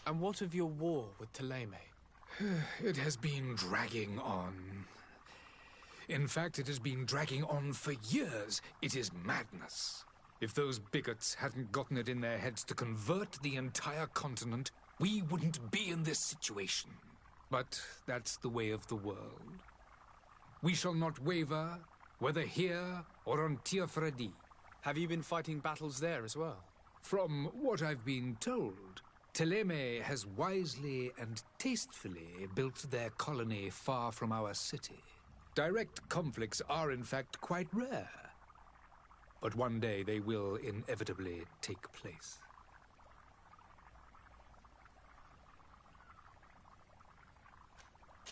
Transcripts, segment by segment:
And what of your war with Ptolemy? It has been dragging on. In fact, it has been dragging on for years. It is madness. If those bigots hadn't gotten it in their heads to convert the entire continent, we wouldn't be in this situation. But that's the way of the world. We shall not waver, whether here or on Tiafredi. Have you been fighting battles there as well? From what I've been told, Ptolemy has wisely and tastefully built their colony far from our city. Direct conflicts are in fact quite rare. But one day they will inevitably take place.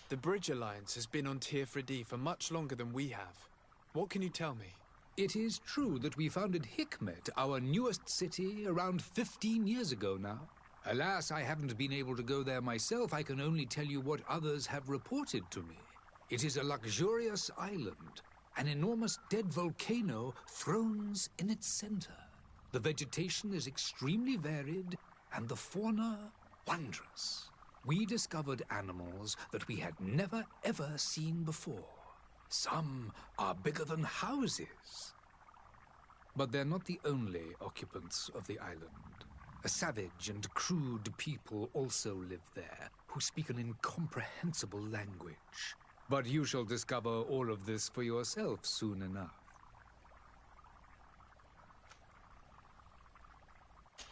The Bridge Alliance has been on Tiafredi for much longer than we have. What can you tell me? It is true that we founded Hikmet, our newest city, around 15 years ago now. Alas, I haven't been able to go there myself. I can only tell you what others have reported to me. It is a luxurious island. An enormous dead volcano thrones in its center. The vegetation is extremely varied, and the fauna wondrous. We discovered animals that we had never ever seen before. Some are bigger than houses. But they're not the only occupants of the island. A savage and crude people also live there, who speak an incomprehensible language. But you shall discover all of this for yourself soon enough.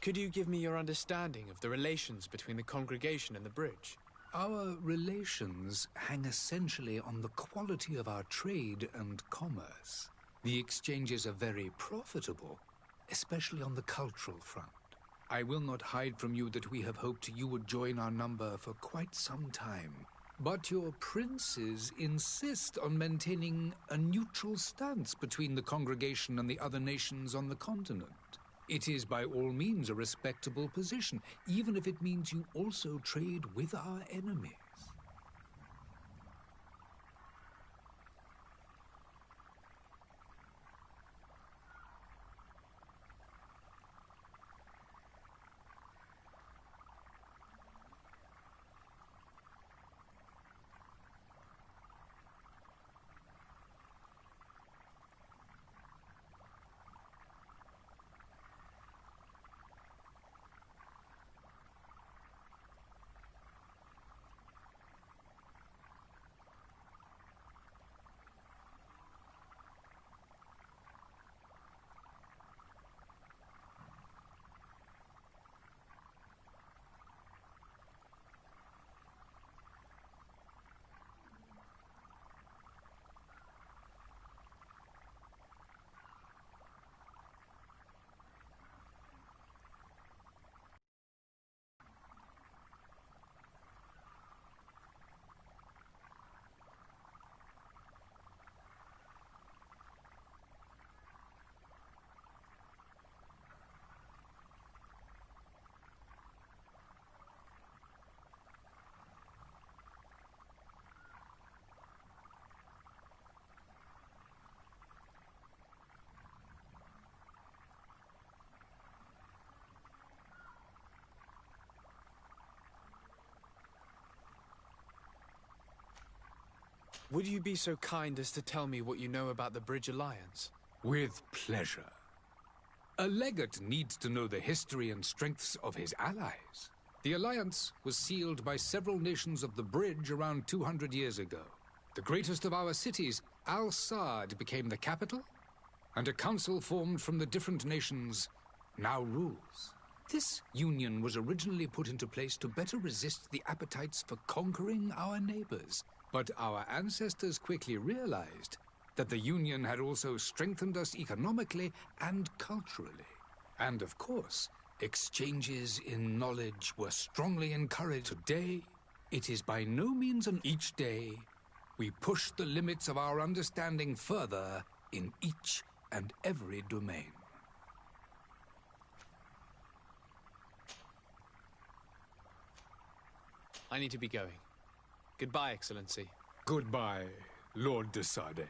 Could you give me your understanding of the relations between the congregation and the bridge? Our relations hang essentially on the quality of our trade and commerce. The exchanges are very profitable, especially on the cultural front. I will not hide from you that we have hoped you would join our number for quite some time. But your princes insist on maintaining a neutral stance between the congregation and the other nations on the continent. It is by all means a respectable position, even if it means you also trade with our enemies. Would you be so kind as to tell me what you know about the Bridge Alliance? With pleasure. A legate needs to know the history and strengths of his allies. The alliance was sealed by several nations of the Bridge around 200 years ago. The greatest of our cities, Al-Saad, became the capital, and a council formed from the different nations now rules. This union was originally put into place to better resist the appetites for conquering our neighbors. But our ancestors quickly realized that the Union had also strengthened us economically and culturally. And of course, exchanges in knowledge were strongly encouraged. Today, it is by no means each day we push the limits of our understanding further in each and every domain. I need to be going. Goodbye, Excellency. Goodbye, Lord de Sade.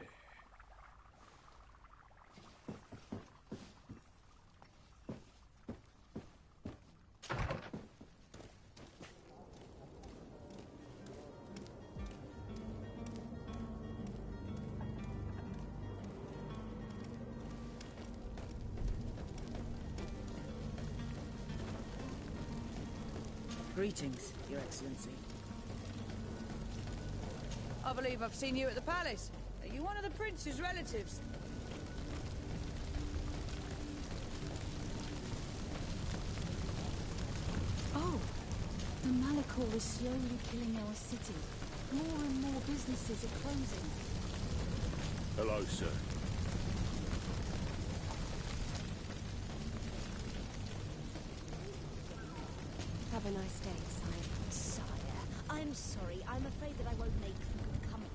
Greetings, Your Excellency. I believe I've seen you at the palace. Are you one of the prince's relatives? Oh, the Malachor is slowly killing our city. More and more businesses are closing. Hello, sir. Have a nice day, sire. I'm sorry. I'm afraid that I won't make for good company.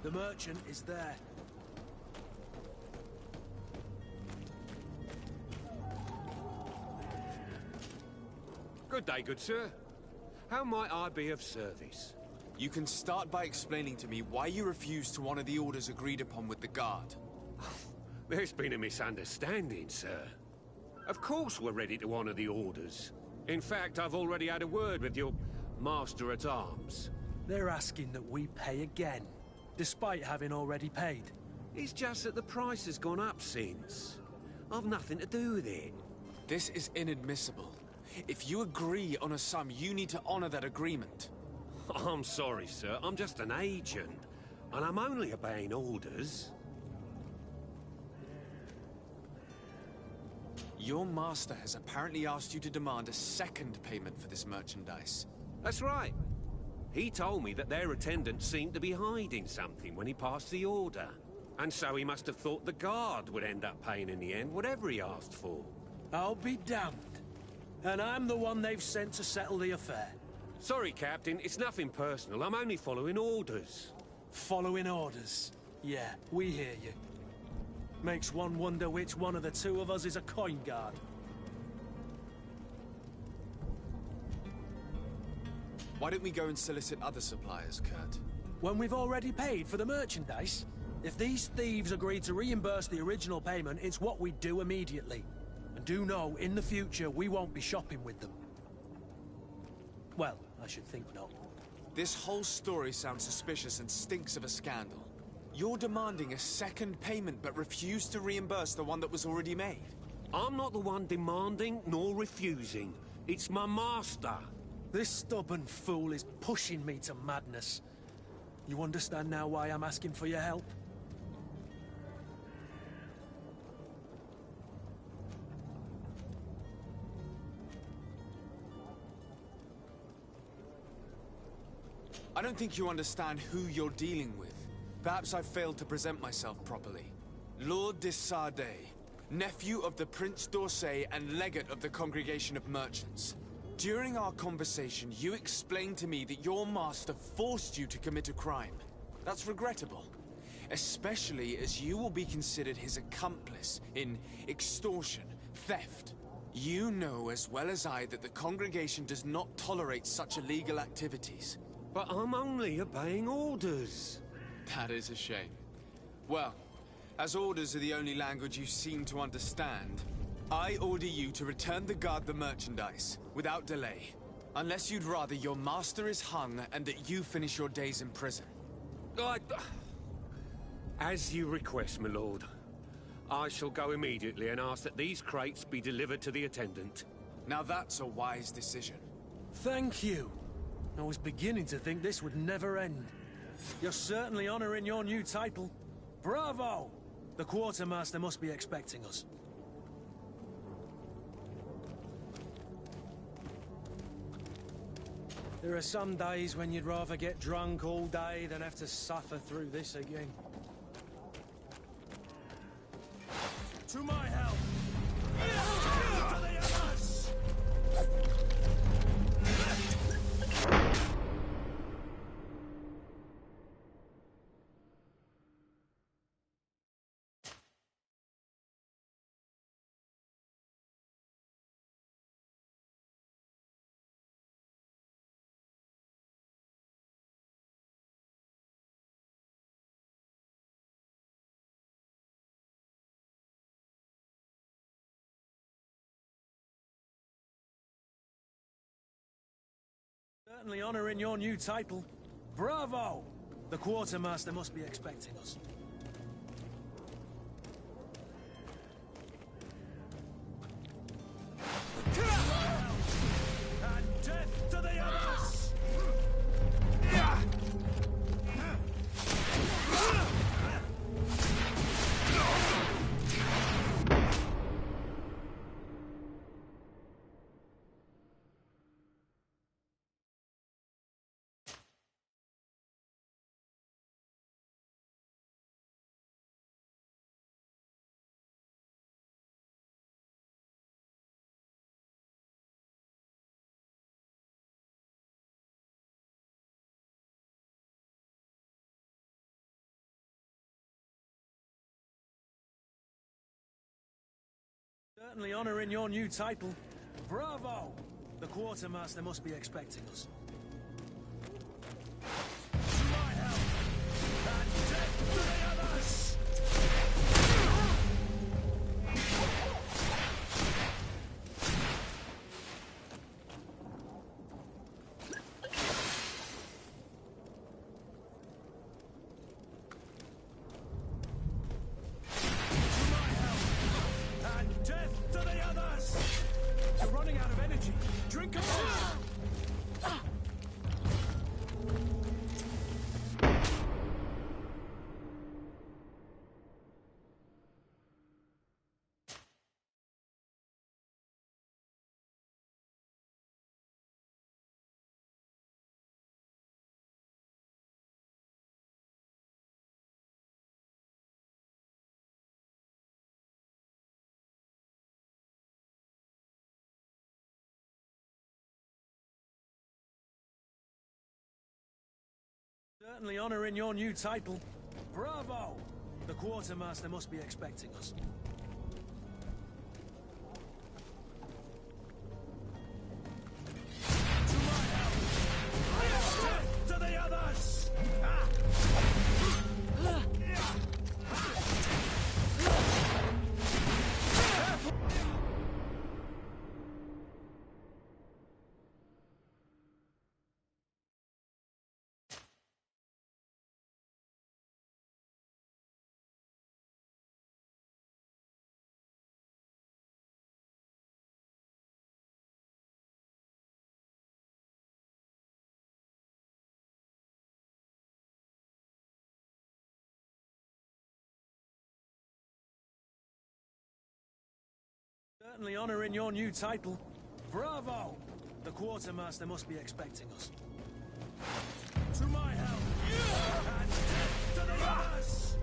The merchant is there. Good day, good sir. How might I be of service? You can start by explaining to me why you refused to honor the orders agreed upon with the guard. There's been a misunderstanding, sir. Of course we're ready to honor the orders. In fact, I've already had a word with your master-at-arms. They're asking that we pay again, despite having already paid. It's just that the price has gone up since. I've nothing to do with it. This is inadmissible. If you agree on a sum, you need to honor that agreement. I'm sorry, sir. I'm just an agent. And I'm only obeying orders. Your master has apparently asked you to demand a second payment for this merchandise. That's right. He told me that their attendants seemed to be hiding something when he passed the order. And so he must have thought the guard would end up paying in the end, whatever he asked for. I'll be damned. And I'm the one they've sent to settle the affair. Sorry, Captain. It's nothing personal. I'm only following orders. Following orders. Yeah, we hear you. Makes one wonder which one of the two of us is a coin guard. Why don't we go and solicit other suppliers, Kurt? When we've already paid for the merchandise? If these thieves agree to reimburse the original payment, it's what we do immediately. And do know, in the future, we won't be shopping with them. Well, I should think not. This whole story sounds suspicious and stinks of a scandal. You're demanding a second payment but refuse to reimburse the one that was already made. I'm not the one demanding nor refusing. It's my master. This stubborn fool is pushing me to madness. You understand now why I'm asking for your help? I don't think you understand who you're dealing with. Perhaps I failed to present myself properly. Lord de Sardet, nephew of the Prince d'Orsay and legate of the Congregation of Merchants. During our conversation, you explained to me that your master forced you to commit a crime. That's regrettable, especially as you will be considered his accomplice in extortion, theft. You know as well as I that the Congregation does not tolerate such illegal activities. But I'm only obeying orders. That is a shame. Well, as orders are the only language you seem to understand, I order you to return the guard the merchandise, without delay. Unless you'd rather your master is hung and that you finish your days in prison. As you request, my lord. I shall go immediately and ask that these crates be delivered to the attendant. Now that's a wise decision. Thank you. I was beginning to think this would never end. You're certainly honoring your new title. Bravo! The quartermaster must be expecting us. There are some days when you'd rather get drunk all day than have to suffer through this again. To my help! Certainly honouring your new title. Bravo! The quartermaster must be expecting us. And death to the others! Certainly honouring your new title. Bravo! The quartermaster must be expecting us. To my help! And death to the others! Certainly honouring your new title. Bravo! The quartermaster must be expecting us. To my help! Death to the others! Certainly honouring your new title. Bravo! The quartermaster must be expecting us. To my help! And death to the others!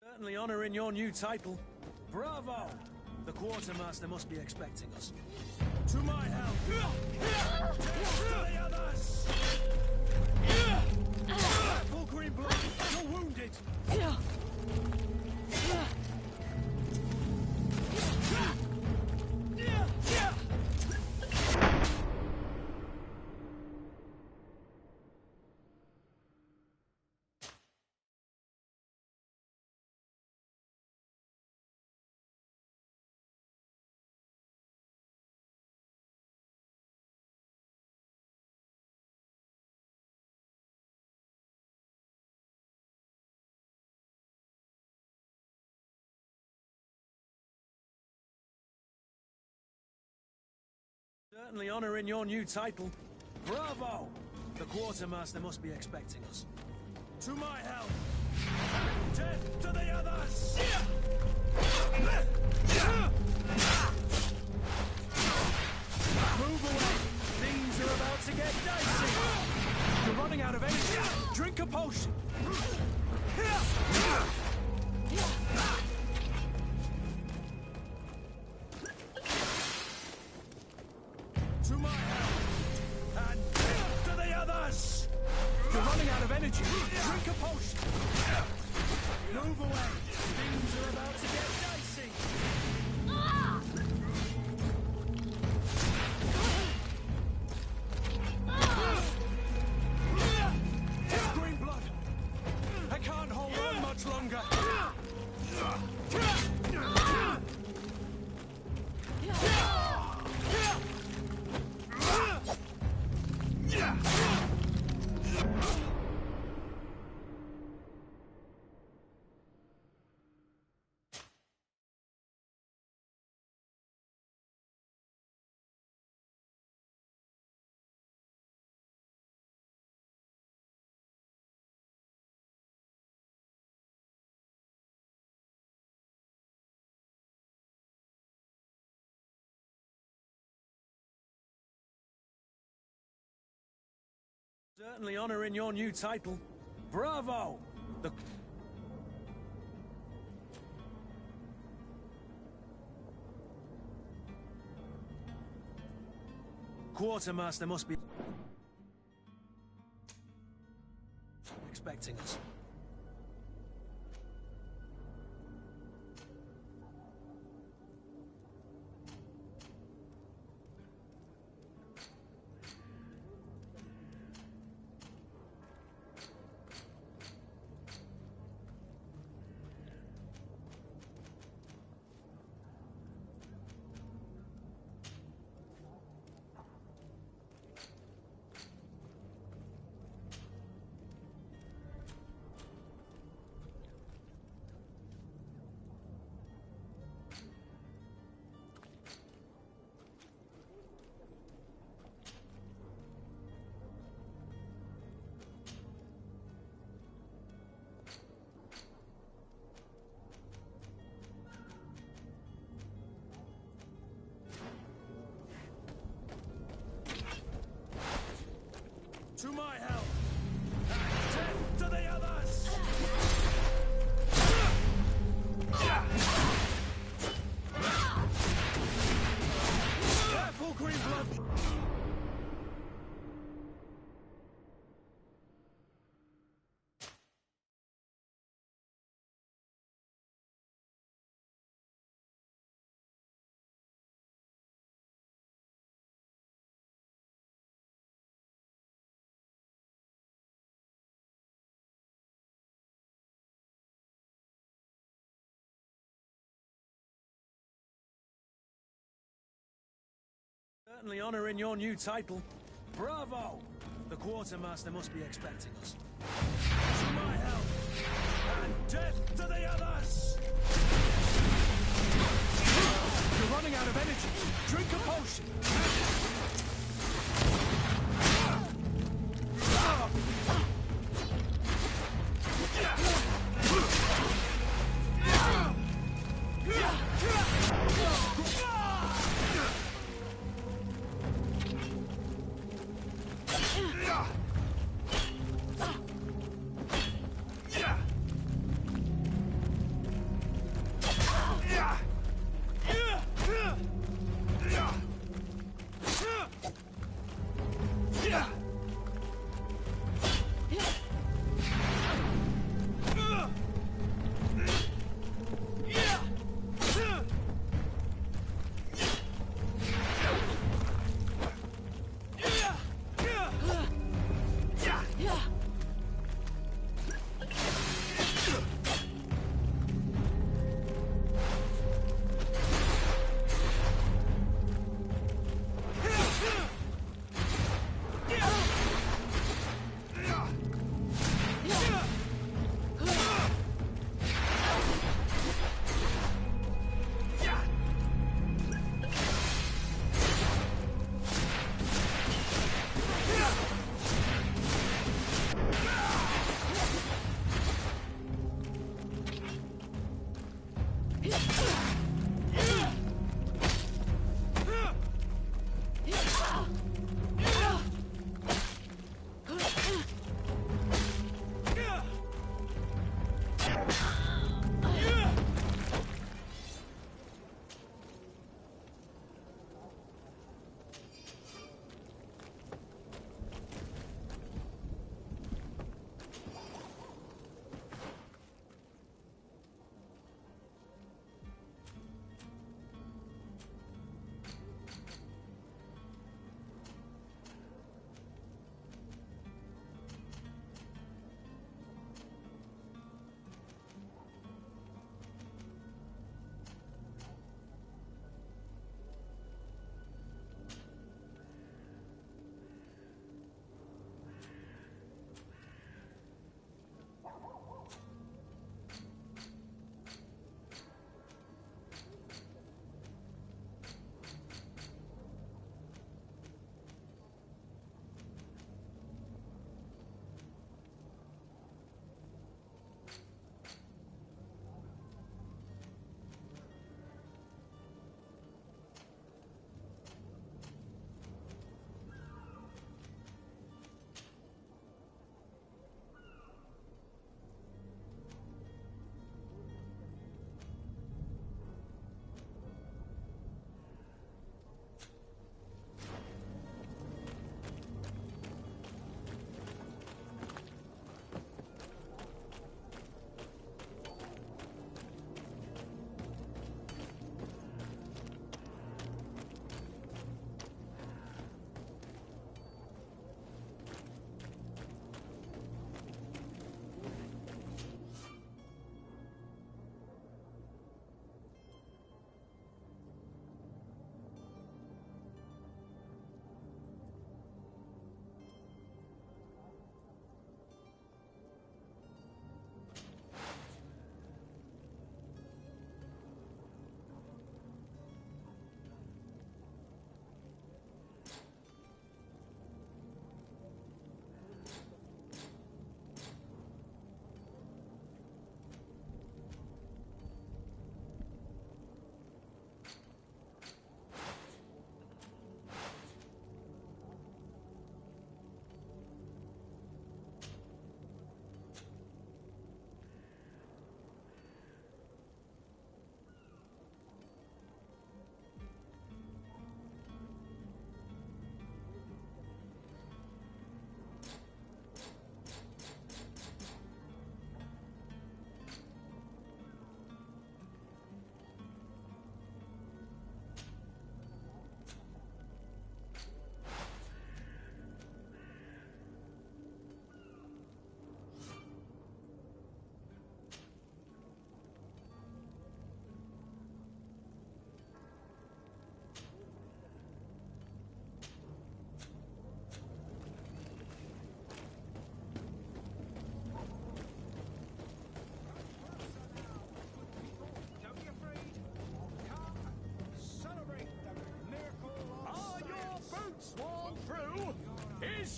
Certainly honouring your new title. Bravo! The quartermaster must be expecting us. To my help! Death to the others! Full green blood! You're wounded! Certainly honouring your new title. Bravo! The quartermaster must be expecting us. To my help! And death to the others! Move away! Things are about to get dicey! You're running out of energy! Drink a potion! energy. Drink a potion. Move away. Things are about to get dicey. Green blood. I can't hold on much longer. Certainly honoring your new title. Bravo! The Quartermaster must be expecting us. To my help! Death to the others! Careful, green blood! Certainly honoring your new title. Bravo! The Quartermaster must be expecting us. To my help! And death to the others! You're running out of energy. Drink a potion.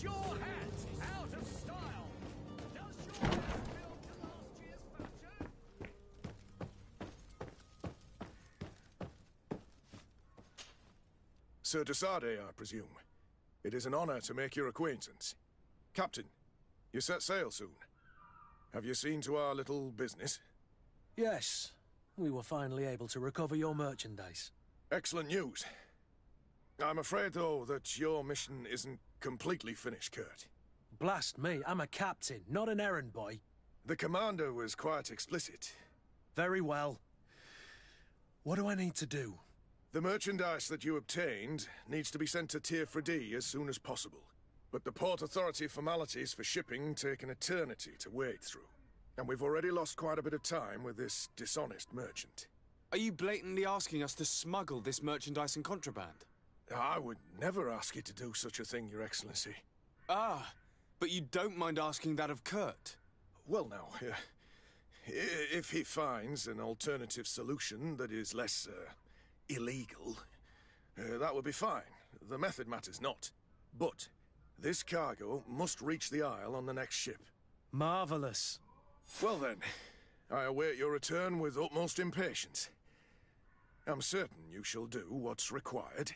Is your hat out of style? Does your hat build to last year's fashion? Sir Desade, I presume. It is an honor to make your acquaintance. Captain, you set sail soon. Have you seen to our little business? Yes. We were finally able to recover your merchandise. Excellent news. I'm afraid, though, that your mission isn't completely finished, Kurt. Blast me, I'm a captain, not an errand boy. The commander was quite explicit. Very well. What do I need to do? The merchandise that you obtained needs to be sent to Tier D as soon as possible. But the Port Authority formalities for shipping take an eternity to wade through. And we've already lost quite a bit of time with this dishonest merchant. Are you blatantly asking us to smuggle this merchandise in contraband? I would never ask you to do such a thing, Your Excellency. Ah, but you don't mind asking that of Kurt? Well now, if he finds an alternative solution that is less, illegal, that would be fine. The method matters not. But this cargo must reach the Isle on the next ship. Marvelous. Well then, I await your return with utmost impatience. I'm certain you shall do what's required.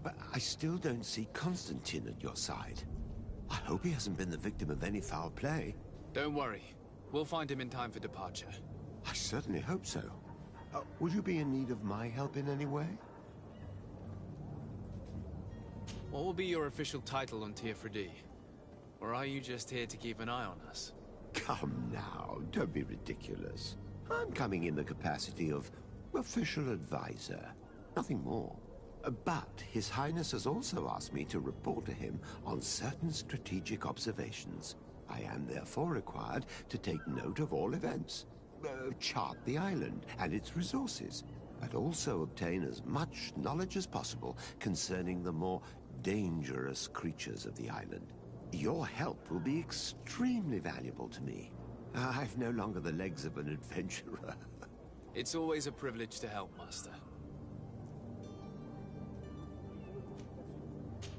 But I still don't see Constantine at your side. I hope he hasn't been the victim of any foul play. Don't worry. We'll find him in time for departure. I certainly hope so. Would you be in need of my help in any way? What will be your official title on Tier D? Or are you just here to keep an eye on us? Come now, don't be ridiculous. I'm coming in the capacity of official advisor, nothing more. But His Highness has also asked me to report to him on certain strategic observations. I am therefore required to take note of all events, chart the island and its resources, but also obtain as much knowledge as possible concerning the more dangerous creatures of the island. Your help will be extremely valuable to me. I've no longer the legs of an adventurer. It's always a privilege to help, Master.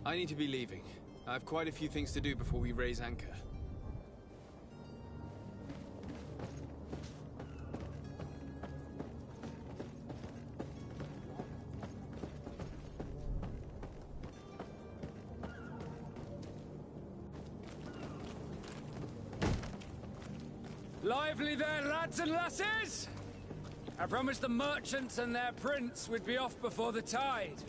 I need to be leaving. I have quite a few things to do before we raise anchor. Lively there, lads and lasses! I promised the merchants and their prince we'd be off before the tide.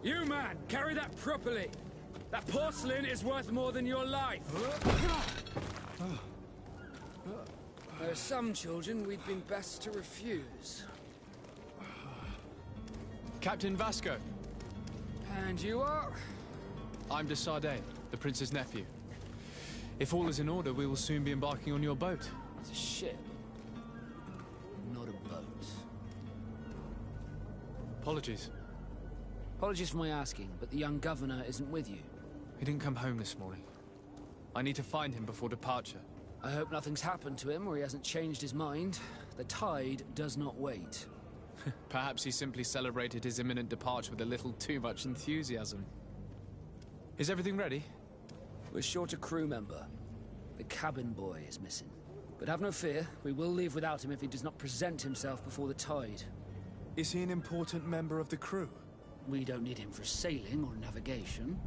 You, man, carry that properly. That porcelain is worth more than your life. There are some children we'd been best to refuse. Captain Vasco. And you are? I'm Desade, the prince's nephew. If all is in order, we will soon be embarking on your boat. It's a ship, not a boat. Apologies. Apologies for my asking, but the young governor isn't with you. He didn't come home this morning. I need to find him before departure. I hope nothing's happened to him or he hasn't changed his mind. The tide does not wait. Perhaps he simply celebrated his imminent departure with a little too much enthusiasm. Is everything ready? We're short a crew member. The cabin boy is missing. But have no fear, we will leave without him if he does not present himself before the tide. Is he an important member of the crew? We don't need him for sailing or navigation.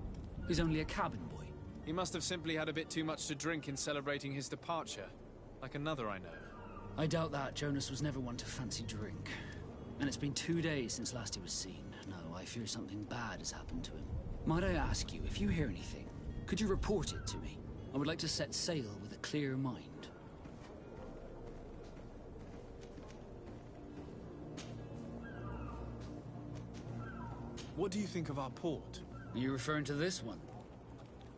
He's only a cabin boy. He must have simply had a bit too much to drink in celebrating his departure. Like another I know. I doubt that. Jonas was never one to fancy drink. And it's been 2 days since last he was seen. No, I fear something bad has happened to him. Might I ask you, if you hear anything, could you report it to me? I would like to set sail with a clear mind. What do you think of our port? Are you referring to this one?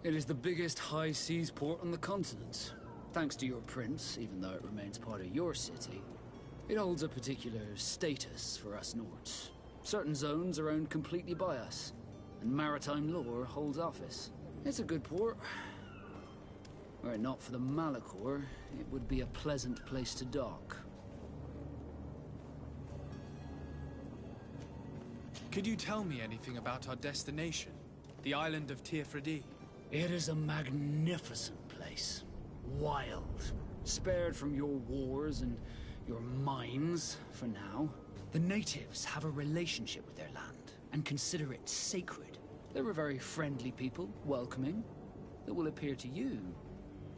It is the biggest high seas port on the continent. Thanks to your prince, even though it remains part of your city, it holds a particular status for us Nords. Certain zones are owned completely by us, and maritime law holds office. It's a good port. Were it not for the Malachor, it would be a pleasant place to dock. Could you tell me anything about our destination? The island of Teerfredi? It is a magnificent place. Wild. Spared from your wars and your mines, for now. The natives have a relationship with their land, and consider it sacred. They're a very friendly people, welcoming, that will appear to you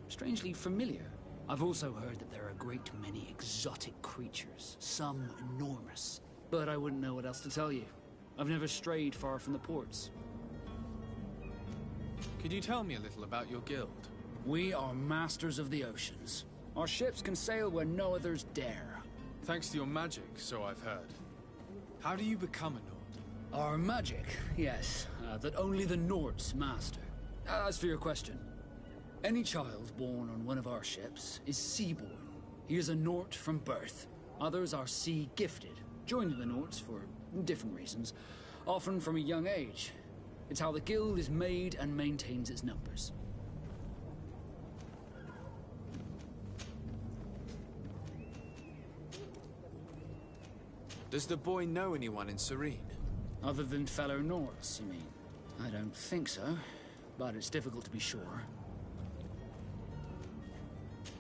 strangely familiar. I've also heard that there are a great many exotic creatures, some enormous. But I wouldn't know what else to tell you. I've never strayed far from the ports. Could you tell me a little about your guild? We are masters of the oceans. Our ships can sail where no others dare. Thanks to your magic, so I've heard. How do you become a Nord? Our magic, yes, that only the Nords master. As for your question, any child born on one of our ships is seaborn. He is a Nord from birth. Others are sea-gifted, joining the Nords for different reasons, often from a young age. It's how the guild is made and maintains its numbers. Does the boy know anyone in Serene? Other than fellow Nords, you mean? I don't think so, but it's difficult to be sure.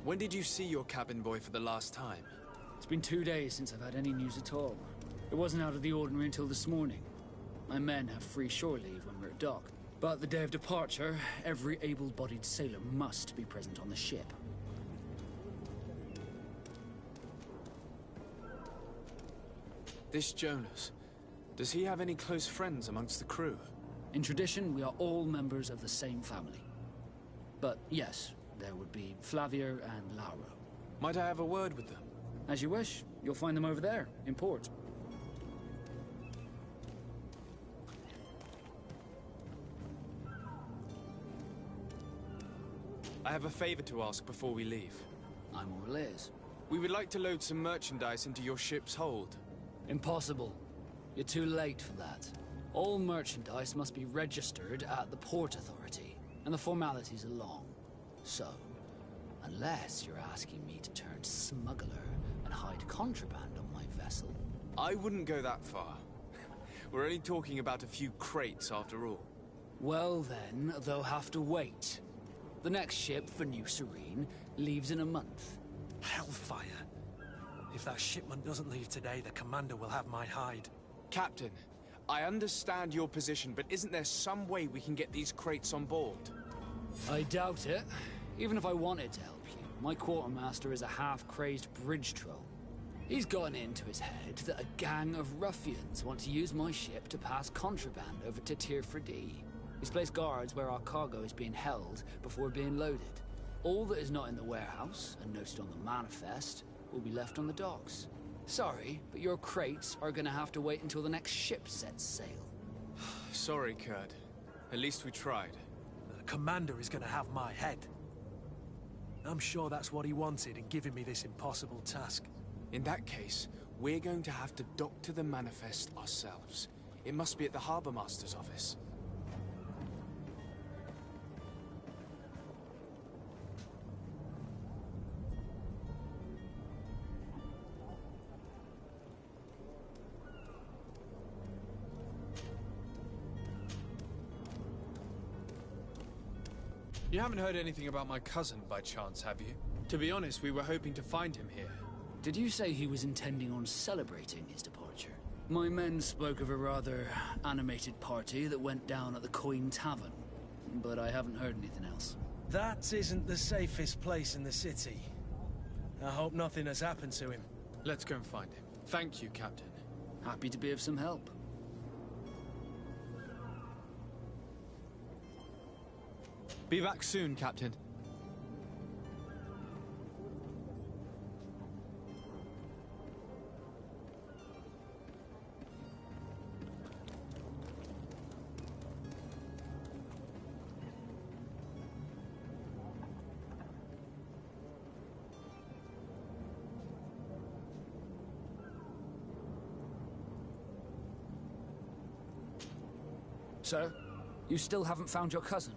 When did you see your cabin boy for the last time? It's been 2 days since I've had any news at all. It wasn't out of the ordinary until this morning. My men have free shore leave when we're at dock. But the day of departure, every able-bodied sailor must be present on the ship. This Jonas, does he have any close friends amongst the crew? In tradition, we are all members of the same family. But yes, there would be Flavia and Lauro. Might I have a word with them? As you wish. You'll find them over there, in port. I have a favor to ask before we leave. I'm all ears. We would like to load some merchandise into your ship's hold. Impossible. You're too late for that. All merchandise must be registered at the Port Authority, and the formalities are long. So, unless you're asking me to turn smuggler and hide contraband on my vessel... I wouldn't go that far. We're only talking about a few crates after all. Well then, they'll have to wait. The next ship for New Serene leaves in a month. Hellfire. If that shipment doesn't leave today, the commander will have my hide. Captain, I understand your position, but isn't there some way we can get these crates on board? I doubt it. Even if I wanted to help you, my quartermaster is a half-crazed bridge troll. He's gotten into his head that a gang of ruffians want to use my ship to pass contraband over to Teerfredi. He's placed guards where our cargo is being held before being loaded. All that is not in the warehouse, and noted on the manifest, will be left on the docks. Sorry, but your crates are gonna have to wait until the next ship sets sail. Sorry, Kurt. At least we tried. The commander is gonna have my head. I'm sure that's what he wanted in giving me this impossible task. In that case, we're going to have to dock to the manifest ourselves. It must be at the Harbour Master's office. You haven't heard anything about my cousin by chance, have you? To be honest, we were hoping to find him here. Did you say he was intending on celebrating his departure? My men spoke of a rather animated party that went down at the Coin Tavern, but I haven't heard anything else. That isn't the safest place in the city. I hope nothing has happened to him. Let's go and find him. Thank you, Captain. Happy to be of some help. Be back soon, Captain. Sir, you still haven't found your cousin.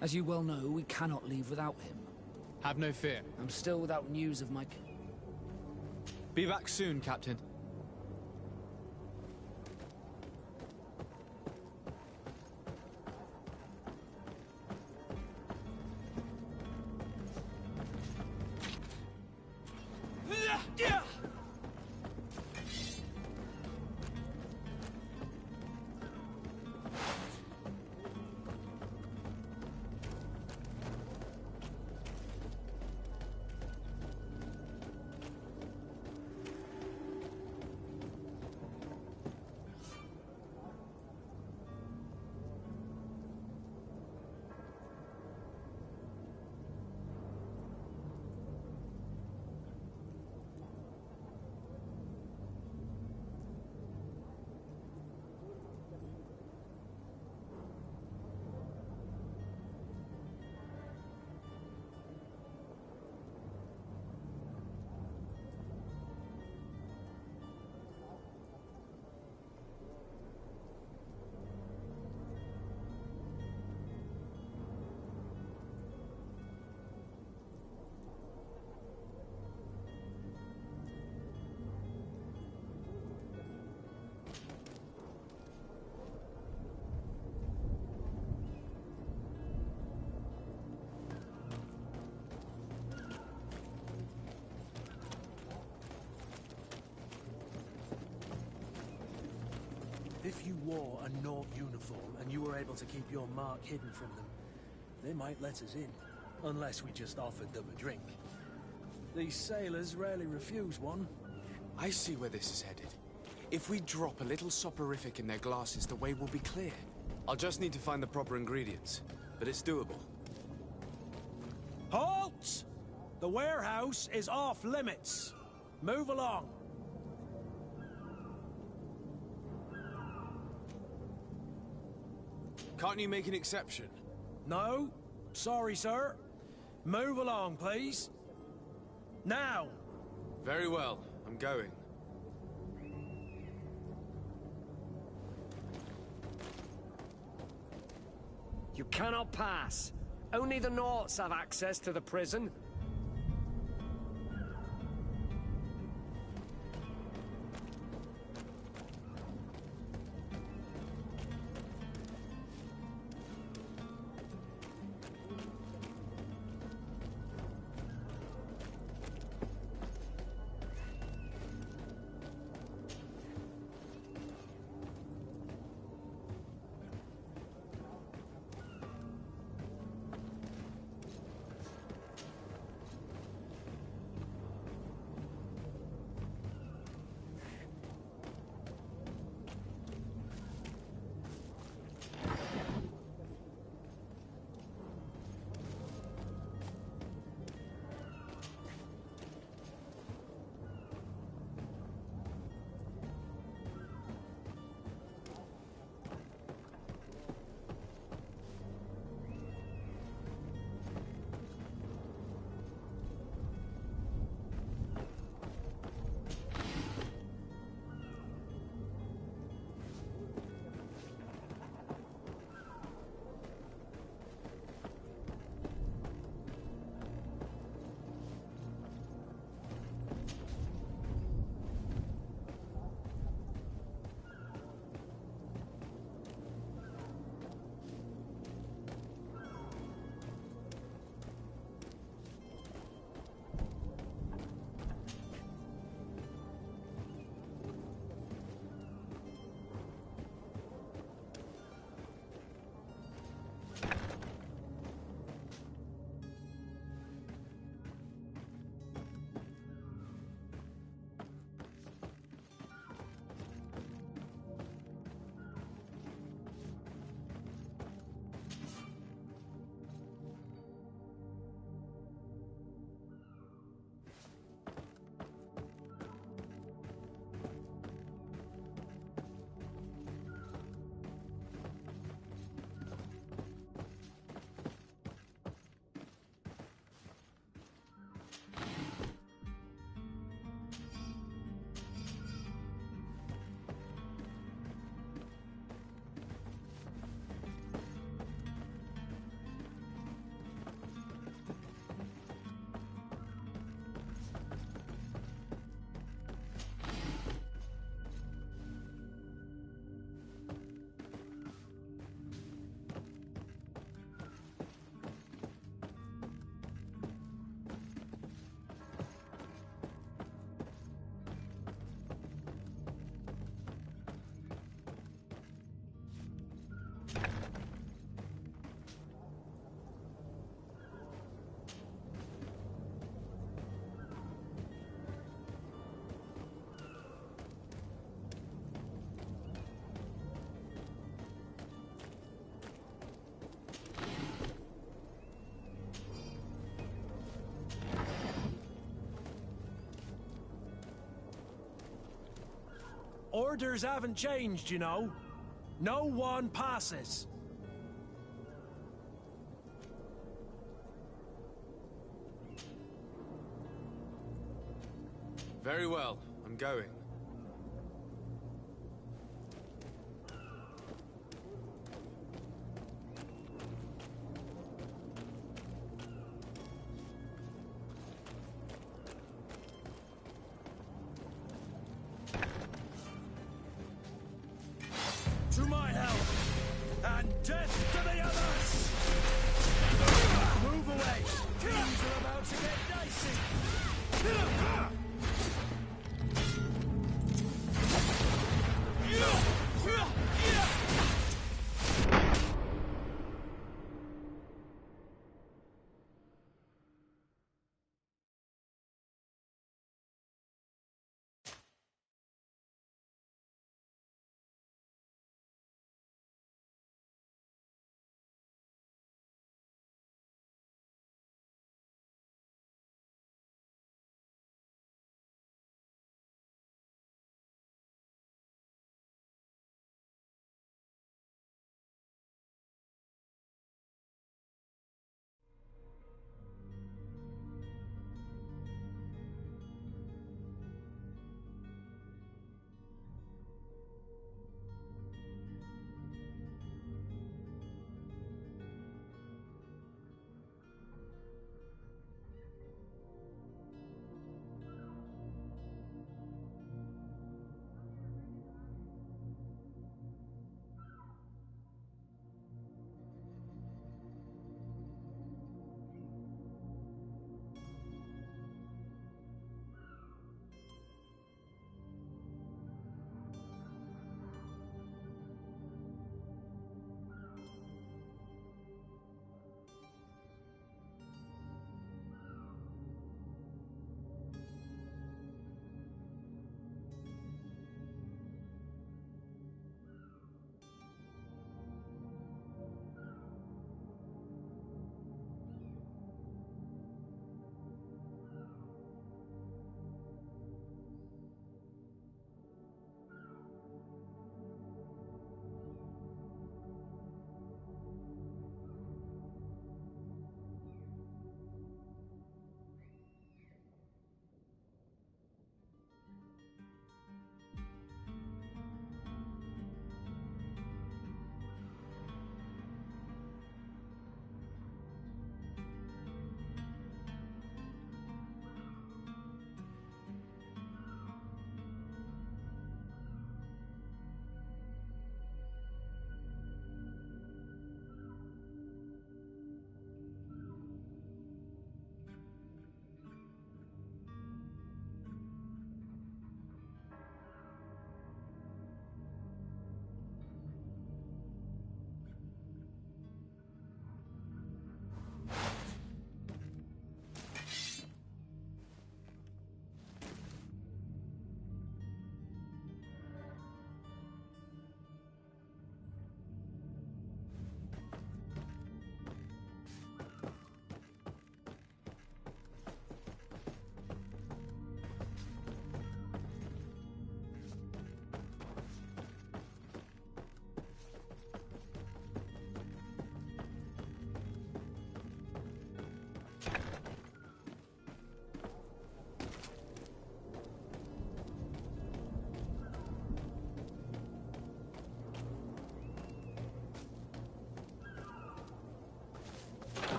As you well know, we cannot leave without him. Have no fear. I'm still without news of my... Be back soon, Captain. If you wore a Naught uniform and you were able to keep your mark hidden from them, they might let us in. Unless we just offered them a drink. These sailors rarely refuse one. I see where this is headed. If we drop a little soporific in their glasses, the way will be clear. I'll just need to find the proper ingredients, but it's doable. Halt! The warehouse is off limits. Move along. Can't you make an exception? No. Sorry, sir. Move along, please. Now! Very well. I'm going. You cannot pass. Only the Naughts have access to the prison. Orders haven't changed, you know. No one passes. Very well. I'm going. To my help! And death to the others! Move away! Things are about to get dicey!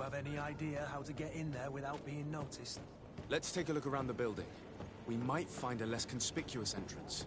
Have any idea how to get in there without being noticed? Let's take a look around the building. We might find a less conspicuous entrance.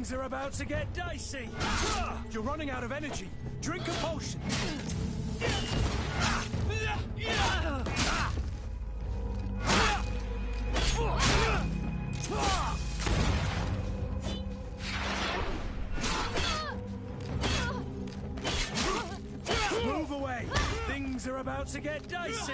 Things are about to get dicey. You're running out of energy. Drink a potion. Move away. Things are about to get dicey.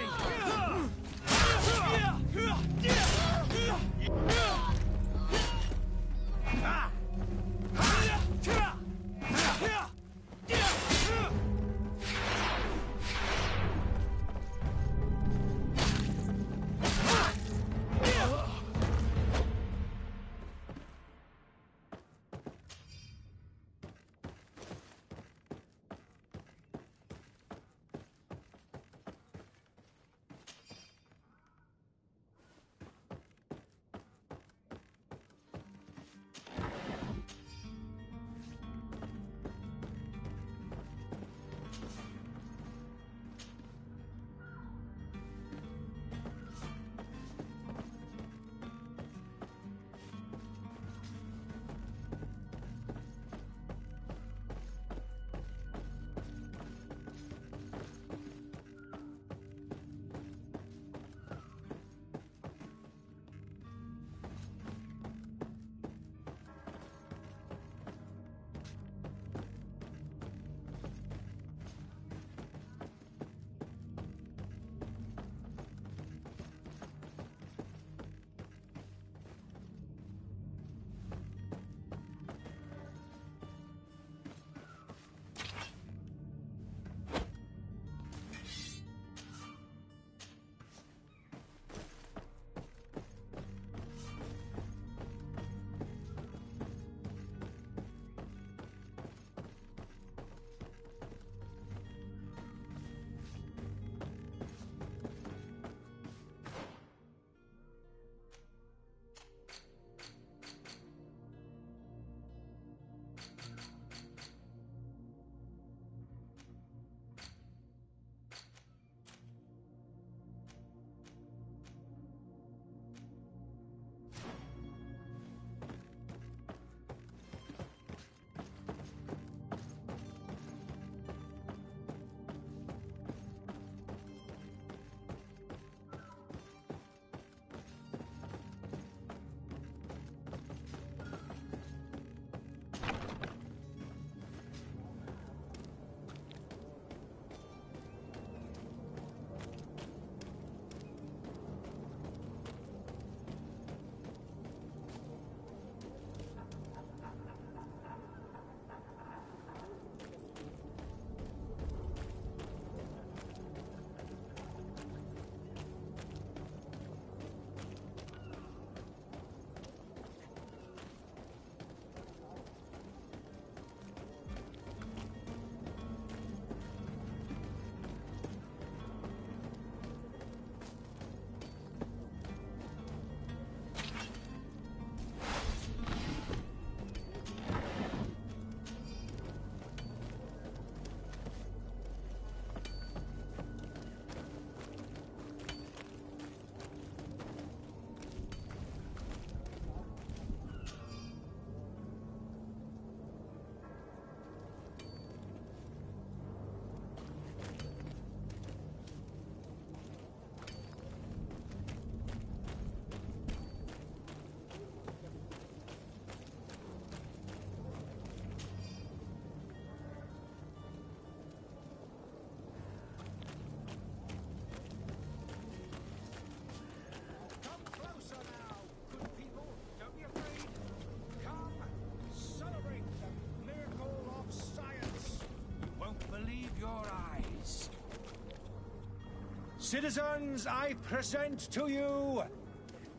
Citizens, I present to you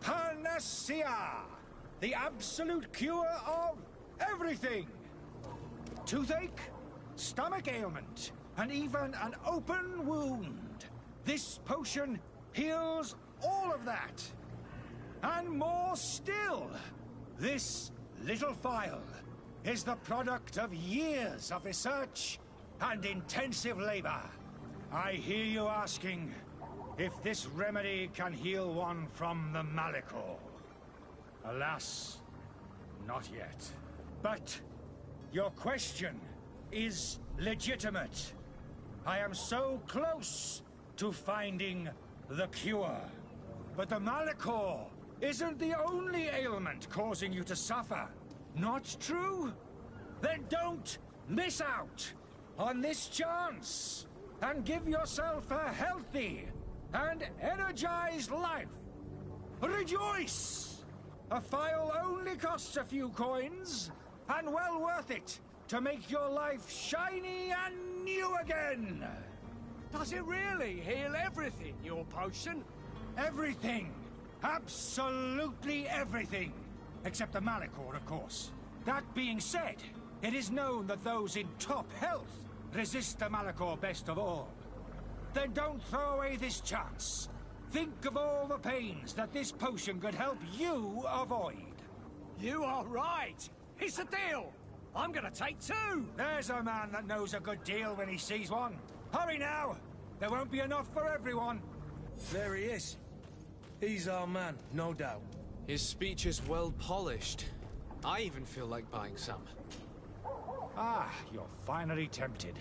Panacea, the absolute cure of everything. Toothache, stomach ailment, and even an open wound. This potion heals all of that. And more still, this little phial is the product of years of research and intensive labor. I hear you asking if this remedy can heal one from the Malachor. Alas, not yet. But your question is legitimate. I am so close to finding the cure. But the Malachor isn't the only ailment causing you to suffer. Not true? Then don't miss out on this chance and give yourself a healthy and energized life. Rejoice! A phial only costs a few coins, and well worth it to make your life shiny and new again. Does it really heal everything, your potion? Everything. Absolutely everything. Except the Malachor, of course. That being said, it is known that those in top health resist the Malachor best of all. Then don't throw away this chance. Think of all the pains that this potion could help you avoid. You are right. It's a deal. I'm gonna take two. There's a man that knows a good deal when he sees one. Hurry now. There won't be enough for everyone. There he is. He's our man, no doubt. His speech is well polished. I even feel like buying some. Ah, you're finally tempted.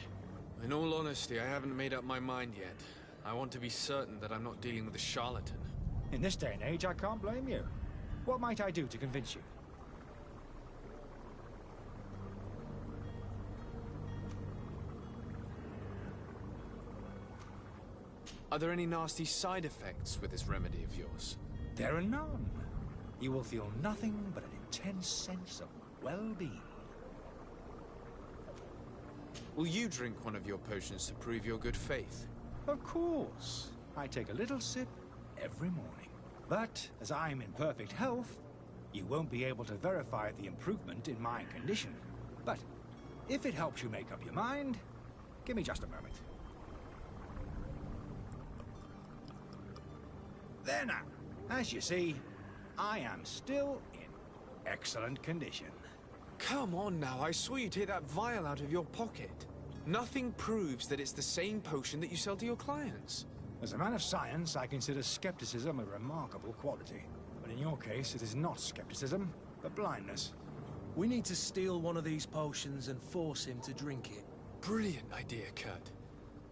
In all honesty, I haven't made up my mind yet. I want to be certain that I'm not dealing with a charlatan. In this day and age, I can't blame you. What might I do to convince you? Are there any nasty side effects with this remedy of yours? There are none. You will feel nothing but an intense sense of well-being. Will you drink one of your potions to prove your good faith? Of course. I take a little sip every morning. But as I'm in perfect health, you won't be able to verify the improvement in my condition. But if it helps you make up your mind, give me just a moment. There now. As you see, I am still in excellent condition. Come on now, I saw you take that vial out of your pocket. Nothing proves that it's the same potion that you sell to your clients. As a man of science, I consider skepticism a remarkable quality. But in your case, it is not skepticism, but blindness. We need to steal one of these potions and force him to drink it. Brilliant idea, Kurt.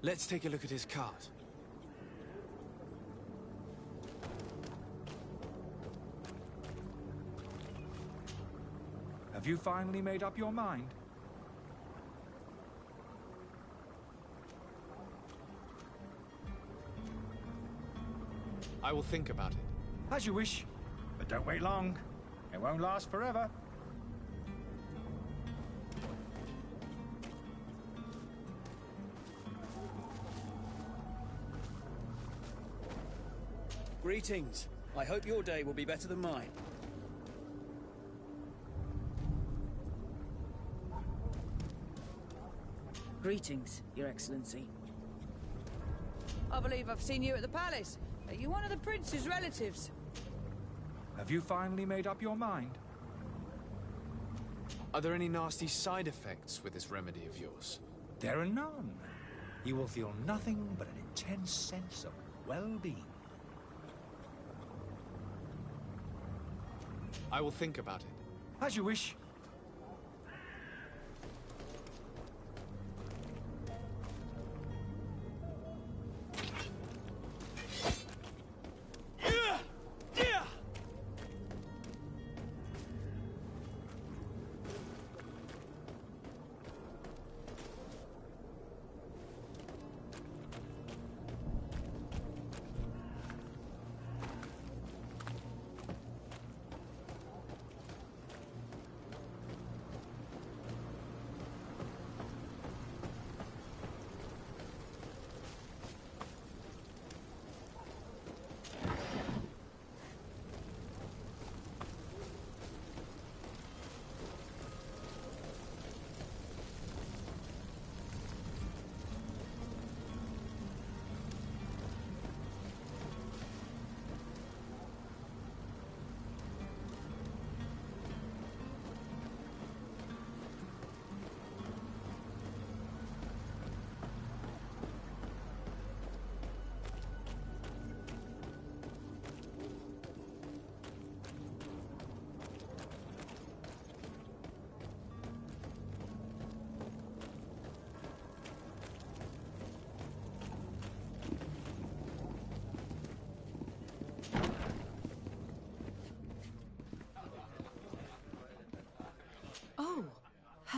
Let's take a look at his cart. Have you finally made up your mind? I will think about it. As you wish, but don't wait long. It won't last forever. Greetings. I hope your day will be better than mine. Greetings, Your Excellency. I believe I've seen you at the palace. Are you one of the prince's relatives? Have you finally made up your mind? Are there any nasty side effects with this remedy of yours? There are none. You will feel nothing but an intense sense of well-being. I will think about it. As you wish.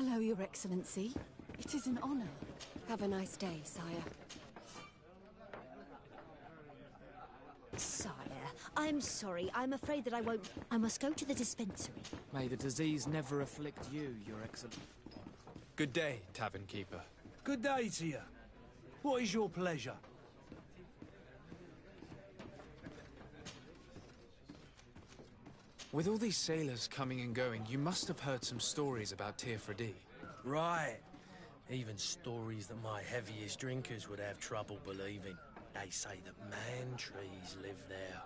Hello, Your Excellency. It is an honor. Have a nice day, sire. Sire, I'm sorry. I'm afraid that I won't... I must go to the dispensary. May the disease never afflict you, Your Excellency. Good day, tavern keeper. Good day to you. What is your pleasure? With all these sailors coming and going, you must have heard some stories about Tirfredi. Right. Even stories that my heaviest drinkers would have trouble believing. They say that man-trees live there.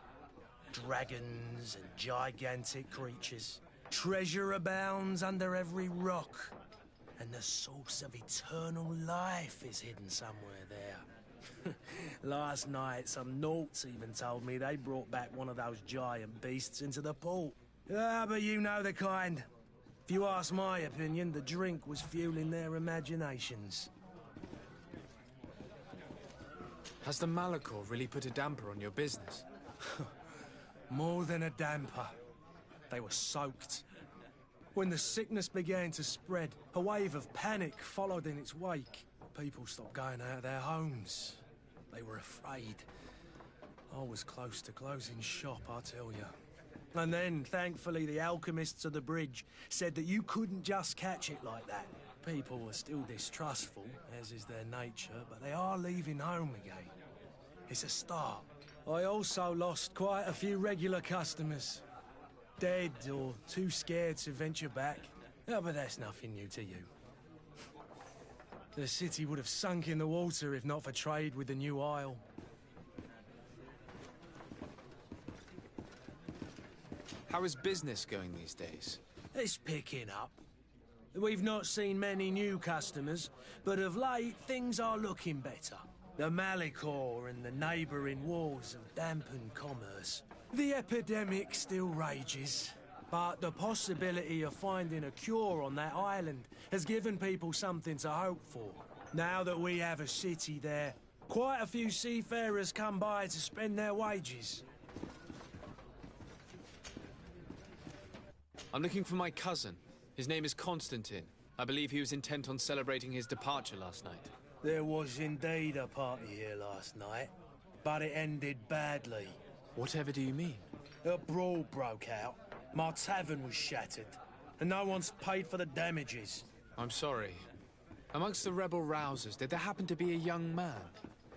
Dragons and gigantic creatures. Treasure abounds under every rock. And the source of eternal life is hidden somewhere there. Last night, some Nauts even told me they brought back one of those giant beasts into the port. Ah, but you know the kind. If you ask my opinion, the drink was fueling their imaginations. Has the Malachor really put a damper on your business? More than a damper. They were soaked. When the sickness began to spread, a wave of panic followed in its wake. People stopped going out of their homes. They were afraid. I was close to closing shop, I tell you. And then, thankfully, the alchemists of the bridge said that you couldn't just catch it like that. People were still distrustful, as is their nature, but they are leaving home again. It's a start. I also lost quite a few regular customers. Dead or too scared to venture back. Oh, but that's nothing new to you. The city would have sunk in the water if not for trade with the new isle. How is business going these days? It's picking up. We've not seen many new customers, but of late things are looking better. The Malachor and the neighbouring wars have dampened commerce. The epidemic still rages, but the possibility of finding a cure on that island has given people something to hope for. Now that we have a city there, quite a few seafarers come by to spend their wages. I'm looking for my cousin. His name is Constantine. I believe he was intent on celebrating his departure last night. There was indeed a party here last night, but it ended badly. Whatever do you mean? A brawl broke out. My tavern was shattered, and no one's paid for the damages. I'm sorry. Amongst the rebel rousers, did there happen to be a young man?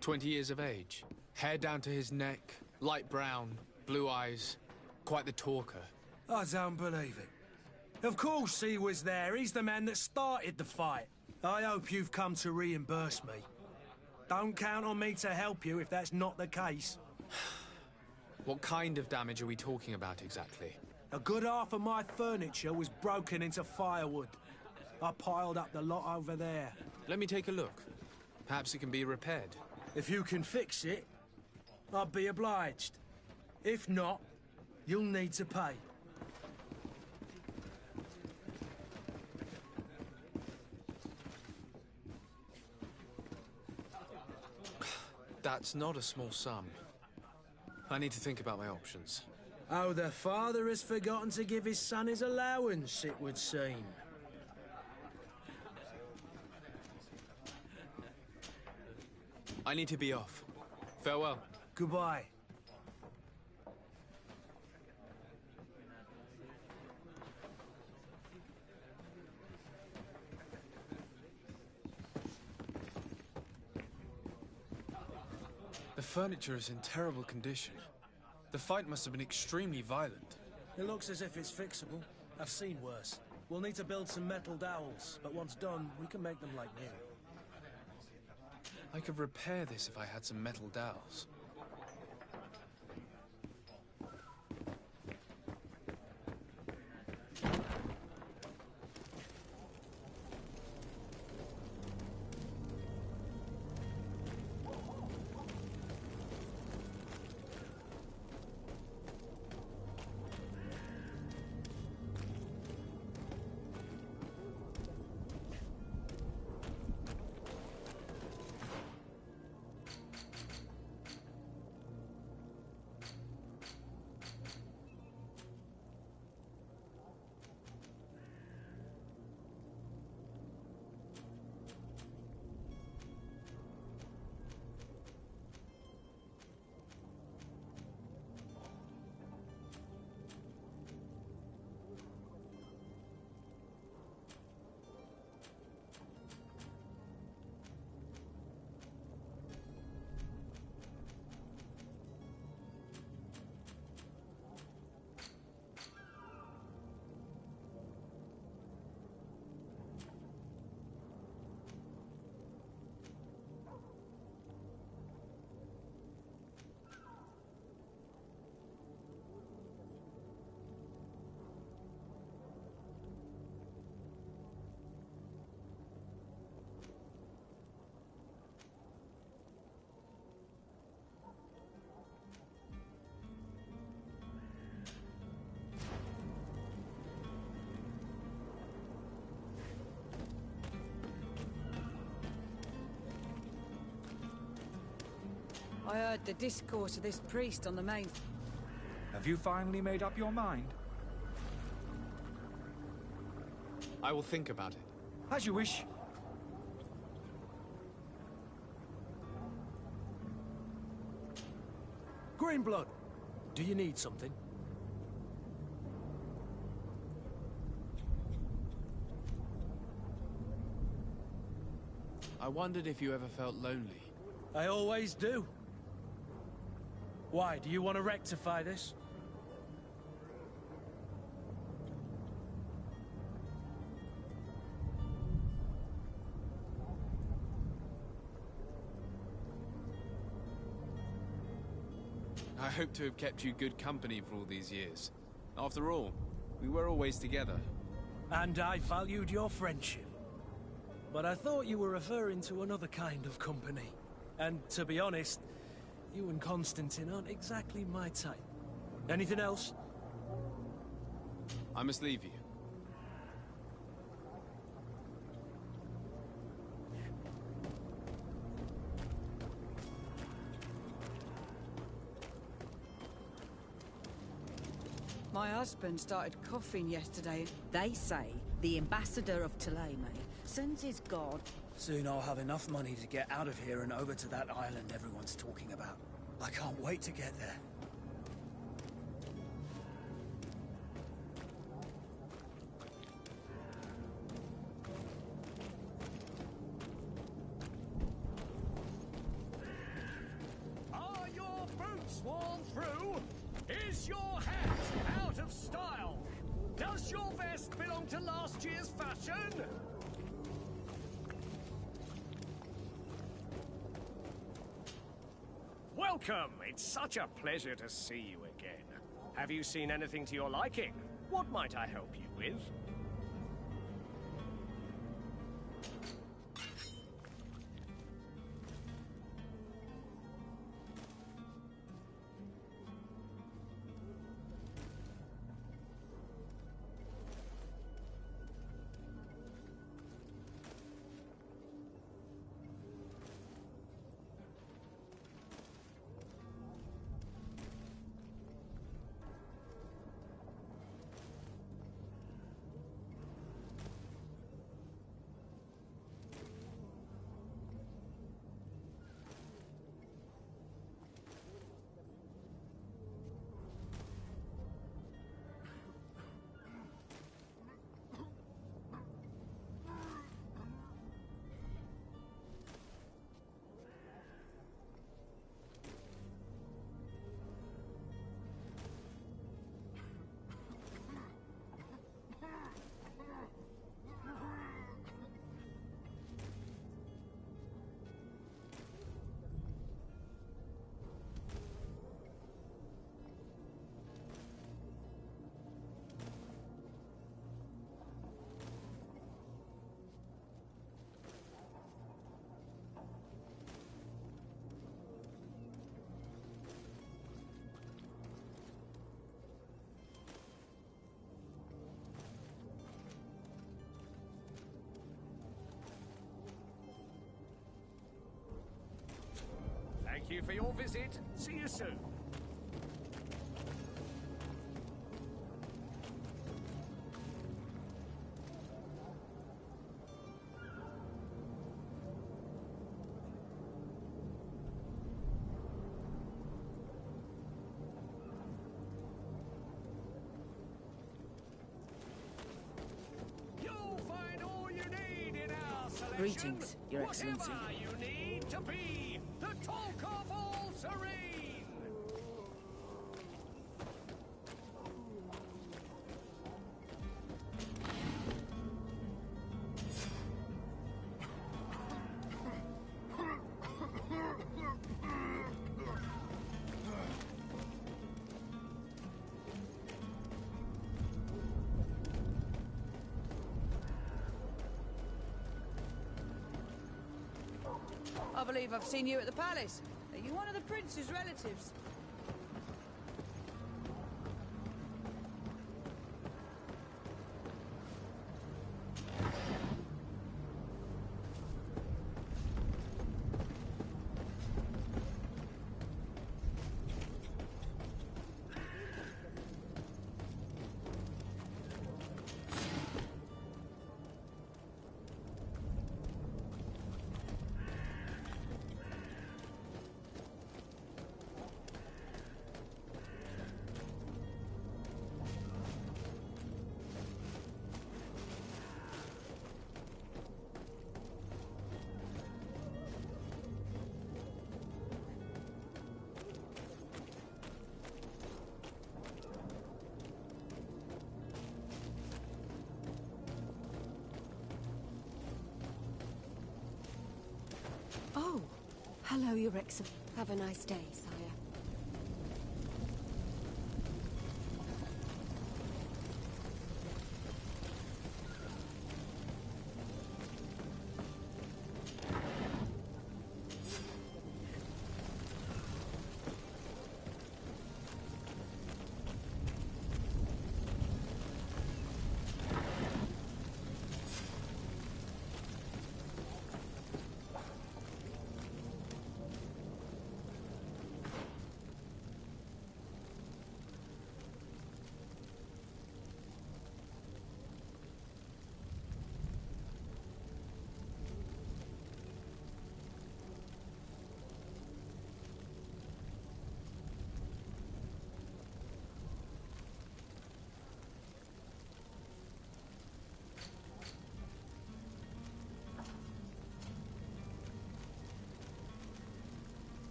20 years of age. Hair down to his neck, light brown, blue eyes. Quite the talker. I don't believe it. Of course he was there. He's the man that started the fight. I hope you've come to reimburse me. Don't count on me to help you if that's not the case. What kind of damage are we talking about exactly? A good half of my furniture was broken into firewood. I piled up the lot over there. Let me take a look. Perhaps it can be repaired. If you can fix it, I'd be obliged. If not, you'll need to pay. That's not a small sum. I need to think about my options. Oh, the father has forgotten to give his son his allowance, it would seem. I need to be off. Farewell. Goodbye. The furniture is in terrible condition. The fight must have been extremely violent. It looks as if it's fixable. I've seen worse. We'll need to build some metal dowels, but once done, we can make them like new. I could repair this if I had some metal dowels. I heard the discourse of this priest on the main... Have you finally made up your mind? I will think about it. As you wish. Greenblood, do you need something? I wondered if you ever felt lonely. I always do. Why, do you want to rectify this? I hope to have kept you good company for all these years. After all, we were always together. And I valued your friendship. But I thought you were referring to another kind of company. And to be honest, you and Constantine aren't exactly my type. Anything else? I must leave you. My husband started coughing yesterday. They say the ambassador of Ptolemy sends his god... Soon I'll have enough money to get out of here and over to that island everyone's talking about. I can't wait to get there. Are your boots worn through? Is your hat out of style? Does your vest belong to last year's fashion? Welcome! It's such a pleasure to see you again. Have you seen anything to your liking? What might I help you with? Thank you for your visit. See you soon. You'll find all you need in our selection. Greetings, Your Excellency. Whatever you need to be the talk of all Serene. I believe I've seen you at the palace. Are you one of the prince's relatives? Hello, Your Excellency. Have a nice day, sire.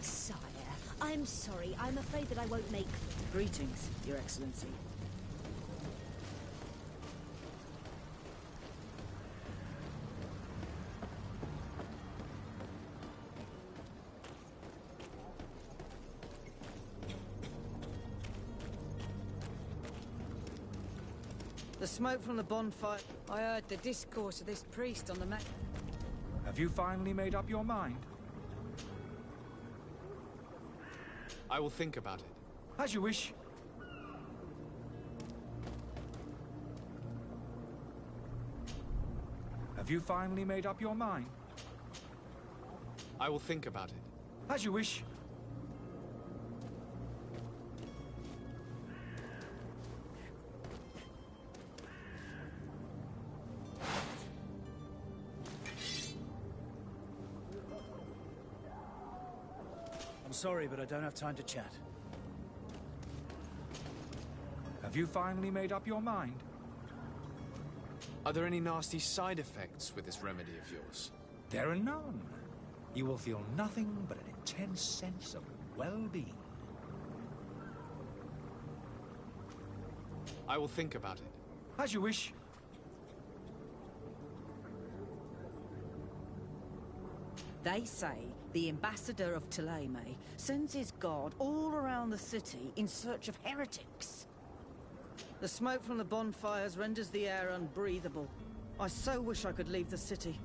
Sire, I'm sorry. I'm afraid that I won't make... Greetings, Your Excellency. The smoke from the bonfire... I heard the discourse of this priest on the map. Have you finally made up your mind? I will think about it. As you wish. Have you finally made up your mind? I will think about it. As you wish. I'm sorry, but I don't have time to chat. Have you finally made up your mind? Are there any nasty side effects with this remedy of yours? There are none. You will feel nothing but an intense sense of well-being. I will think about it. As you wish. They say the ambassador of Thélème sends his guard all around the city in search of heretics. The smoke from the bonfires renders the air unbreathable. I so wish I could leave the city.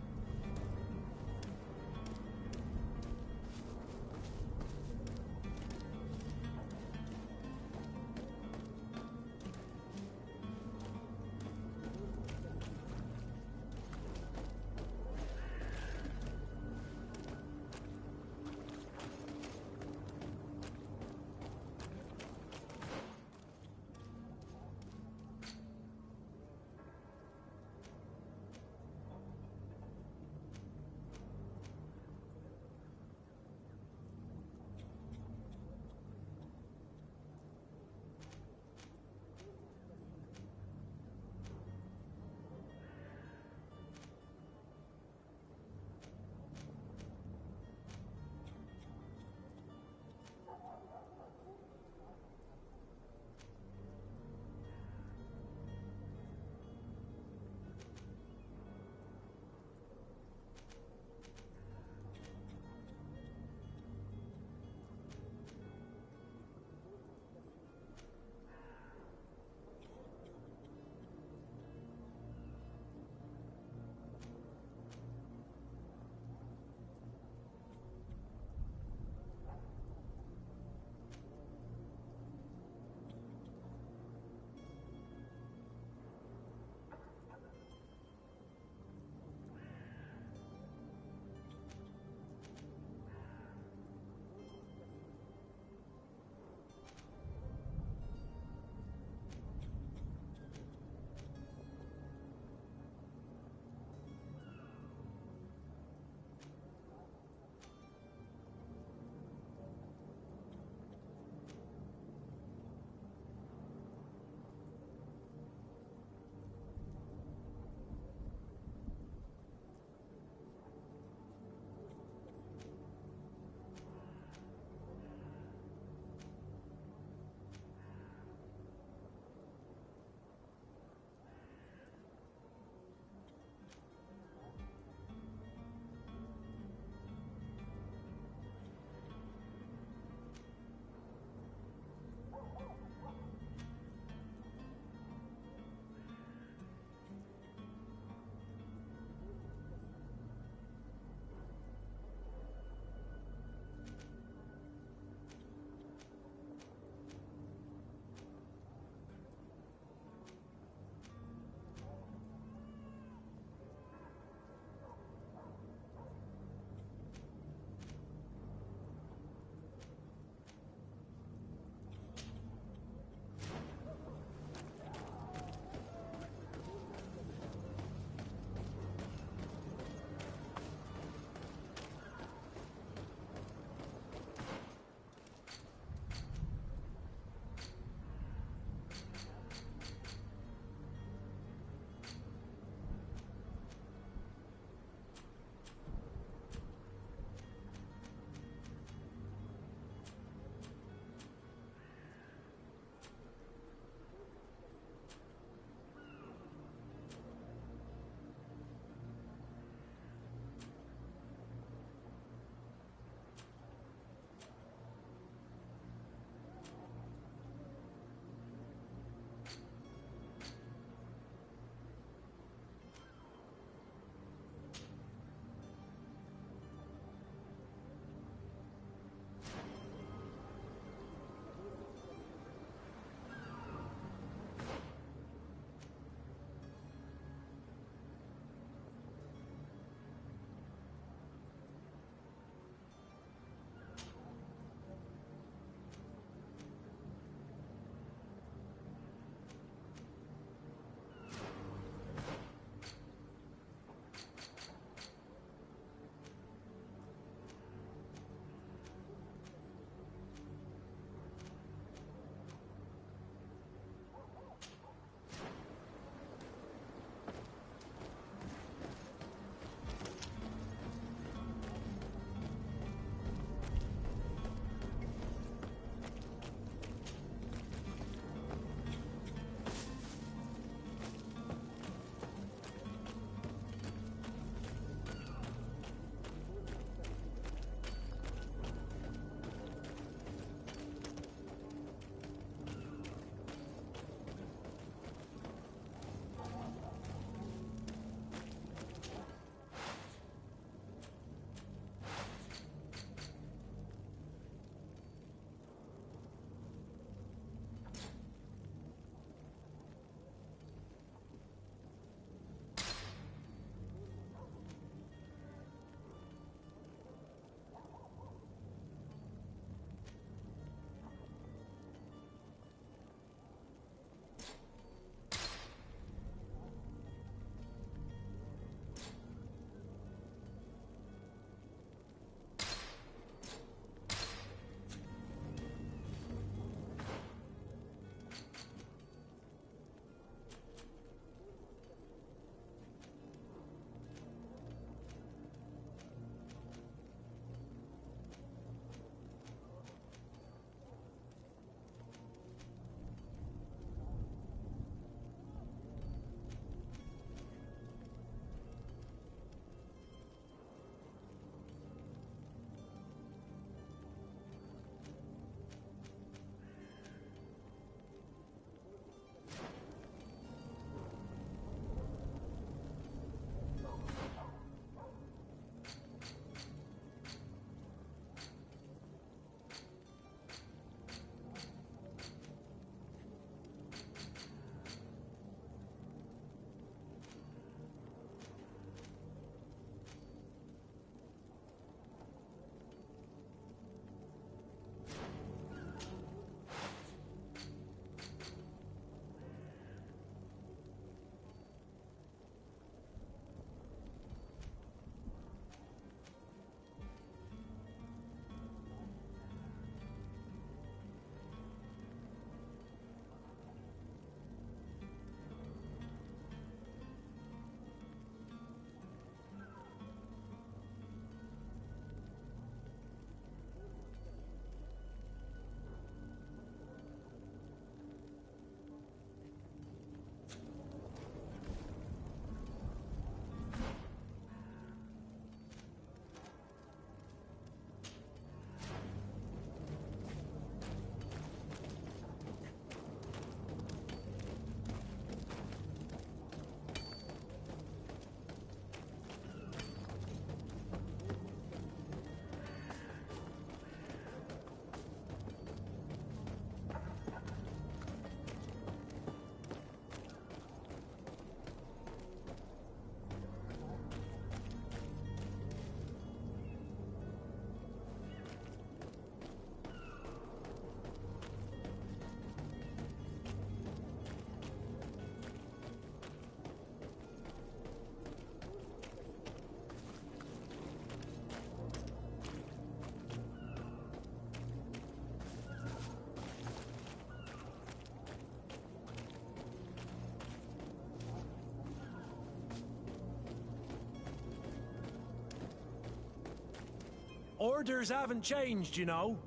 Orders haven't changed, you know.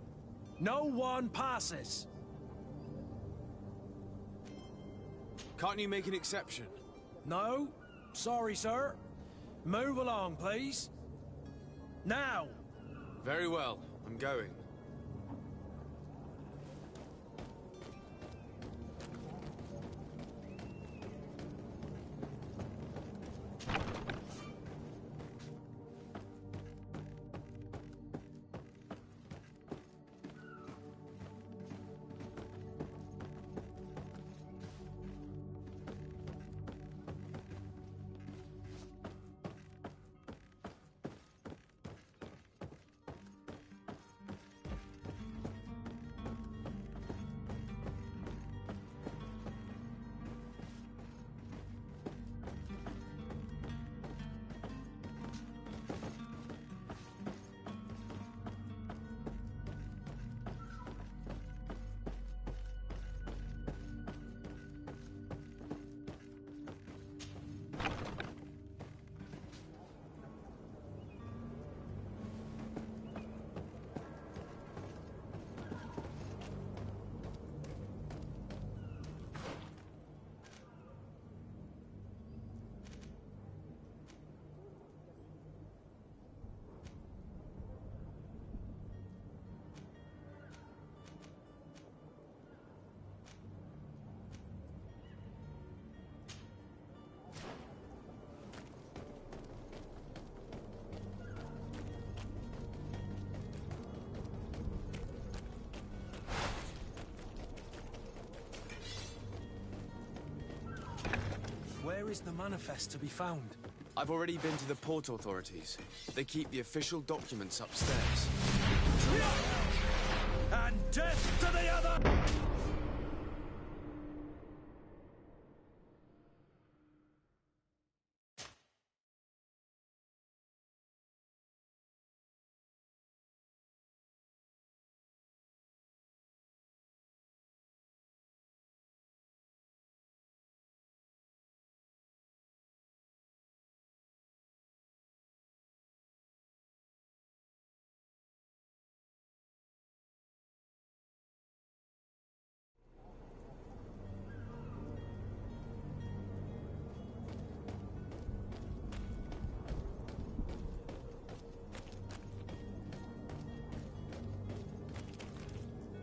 No one passes. Can't you make an exception? No. Sorry, sir. Move along, please. Now! Very well. I'm going. Where is the manifest to be found? I've already been to the port authorities. They keep the official documents upstairs. And death to the other!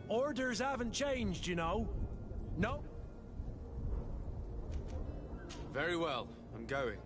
Orders haven't changed, you know. No. Very well. I'm going.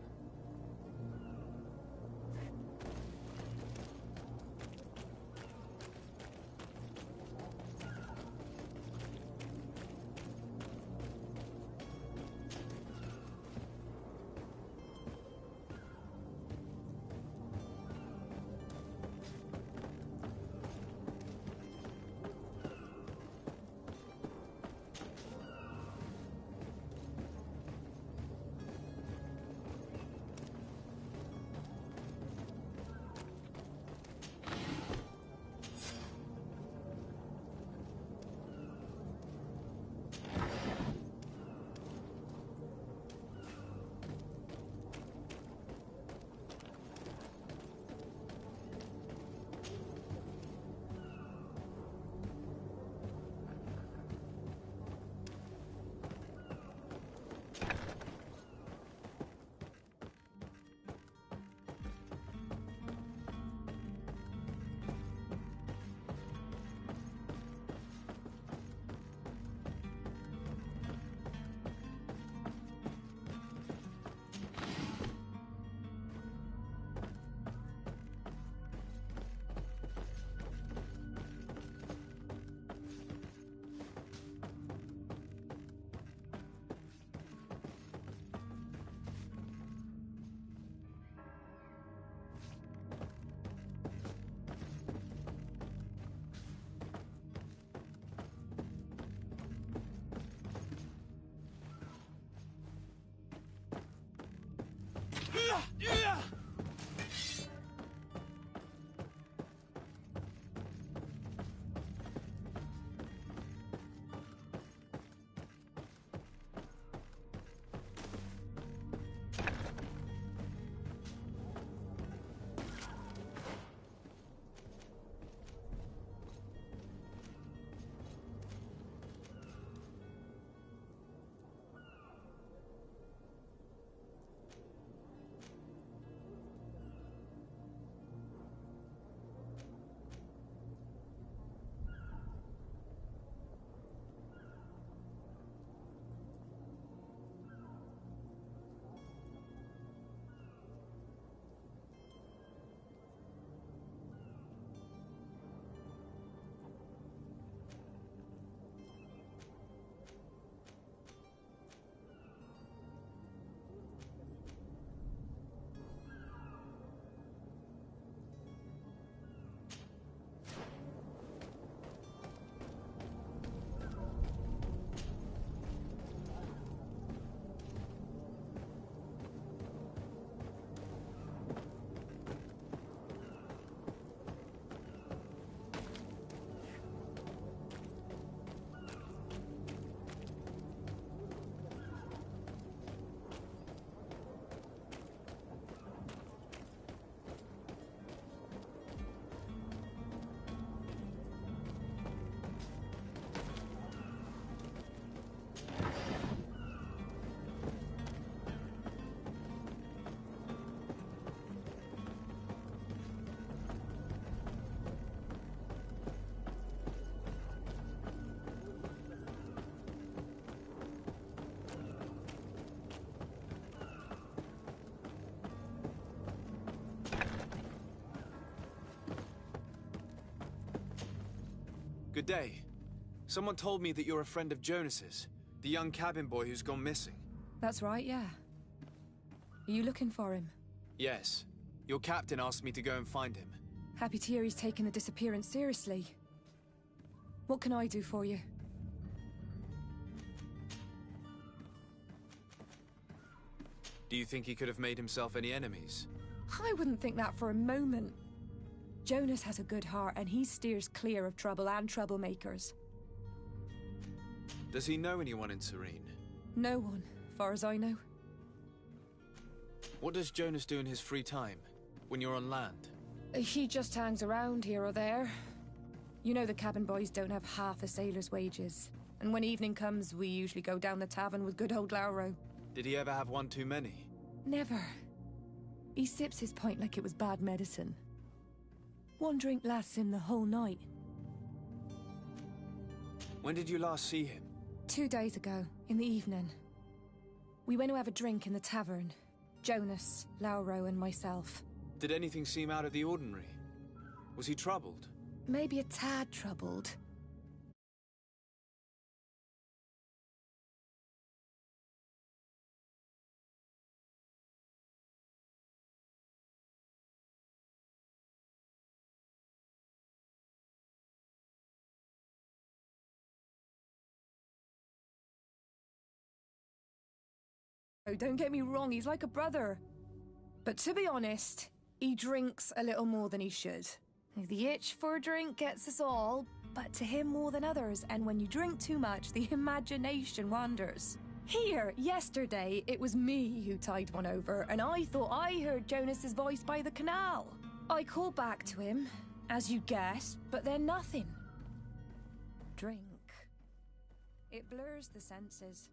Good day. Someone told me that you're a friend of Jonas's, the young cabin boy who's gone missing. That's right, yeah. Are you looking for him? Yes. Your captain asked me to go and find him. Happy to hear he's taken the disappearance seriously. What can I do for you? Do you think he could have made himself any enemies? I wouldn't think that for a moment. Jonas has a good heart and he steers clear of trouble and troublemakers. Does he know anyone in Serene? No one, far as I know. What does Jonas do in his free time, when you're on land? He just hangs around here or there. You know the cabin boys don't have half a sailor's wages. And when evening comes, we usually go down the tavern with good old Lauro. Did he ever have one too many? Never. He sips his pint like it was bad medicine. One drink lasts him the whole night. When did you last see him? 2 days ago, in the evening. We went to have a drink in the tavern. Jonas, Lauro, and myself. Did anything seem out of the ordinary? Was he troubled? Maybe a tad troubled. Oh, don't get me wrong, he's like a brother. But to be honest, he drinks a little more than he should. The itch for a drink gets us all, but to him more than others, and when you drink too much, the imagination wanders. Here, yesterday, it was me who tied one over, and I thought I heard Jonas's voice by the canal. I called back to him, as you guessed, but then nothing. Drink. It blurs the senses.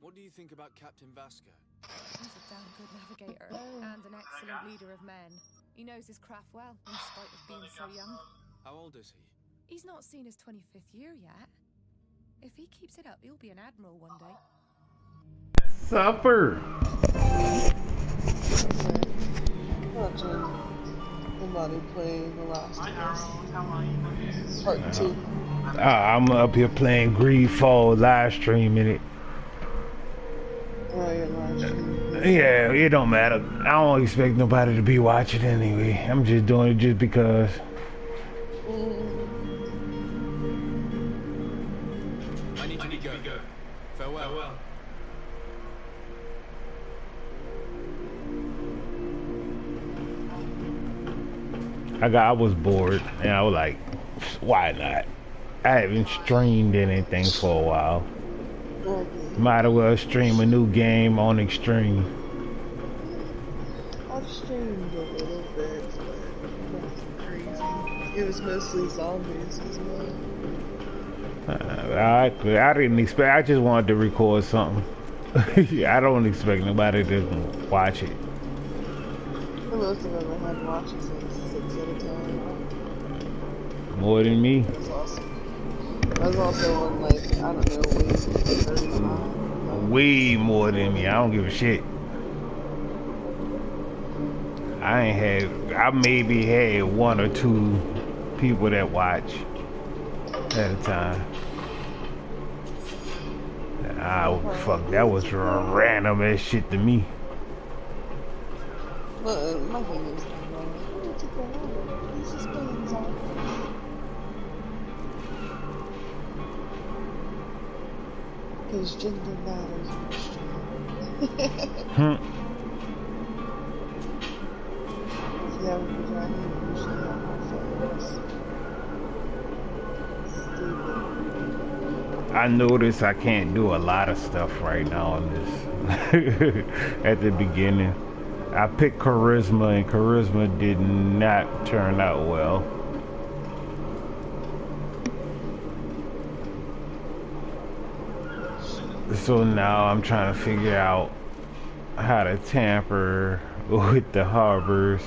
What do you think about Captain Vasco? He's a damn good navigator and an excellent leader of men. He knows his craft well, in spite of being so young. How old is he? He's not seen his 25th year yet. If he keeps it up, he'll be an admiral one day. Supper! Watching somebody play The Last of Us Part 2. I'm up here playing Greedfall, live streaming it. Yeah, it don't matter. I don't expect nobody to be watching anyway. I'm just doing it just because. I need to go. Farewell. I was bored and I was like, why not? I haven't streamed anything for a while. Might as well stream a new game on Extreme. I've streamed a little bit, but nothing crazy. It was mostly zombies as well. I didn't expect, I just wanted to record something. I don't expect nobody to watch it. Most of them I had watches like 6 at a time. More than me. I was also on like, I don't know, way 35. Way more than me. I don't give a shit. I maybe had 1 or 2 people that watch at a time. Fuck, that was random as shit to me. My thing is, what's going on? He's just playing zombies. Because gender matters in Australia. If you have a vagina, you usually have more photos. Stupid. I noticed I can't do a lot of stuff right now on this. At the beginning, I picked charisma, and charisma did not turn out well. So now I'm trying to figure out how to tamper with the harbors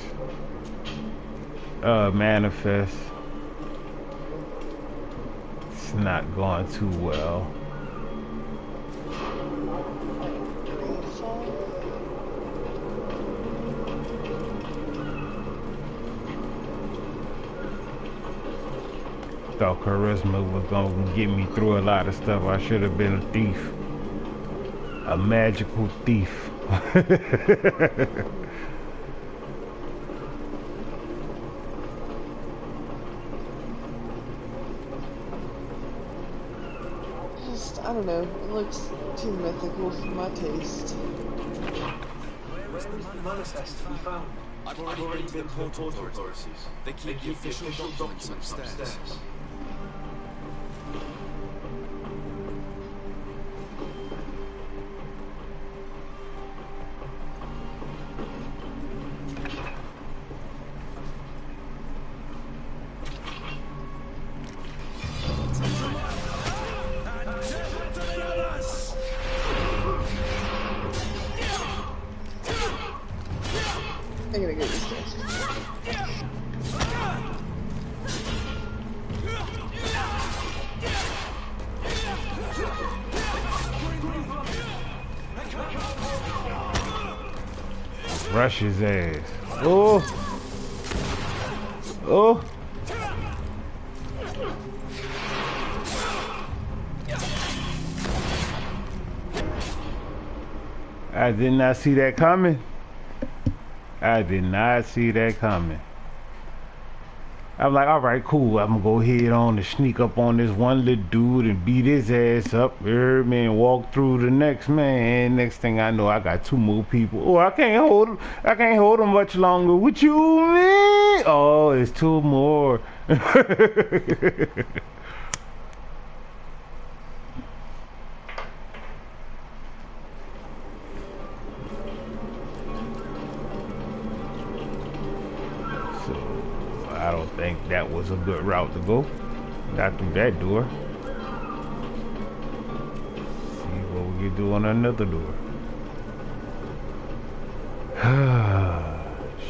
manifest. It's not going too well. thought charisma was gonna get me through a lot of stuff. I should have been a thief. A magical thief. I don't know, it looks too mythical for my taste. Where is the manifest to be found? I've already been to the port authorities. They keep the official documents upstairs. I'm gonna get these guys. Rush his ass. Oh! Oh! I did not see that coming. I did not see that coming. I'm like, alright, cool. I'm gonna go ahead on and sneak up on this one little dude and beat his ass up. Man, walk through the next man. Next thing I know, I got 2 more people. Oh, I can't hold him much longer. What you mean? Oh, it's 2 more. I don't think that was a good route to go. Not through that door. See what we can do on another door.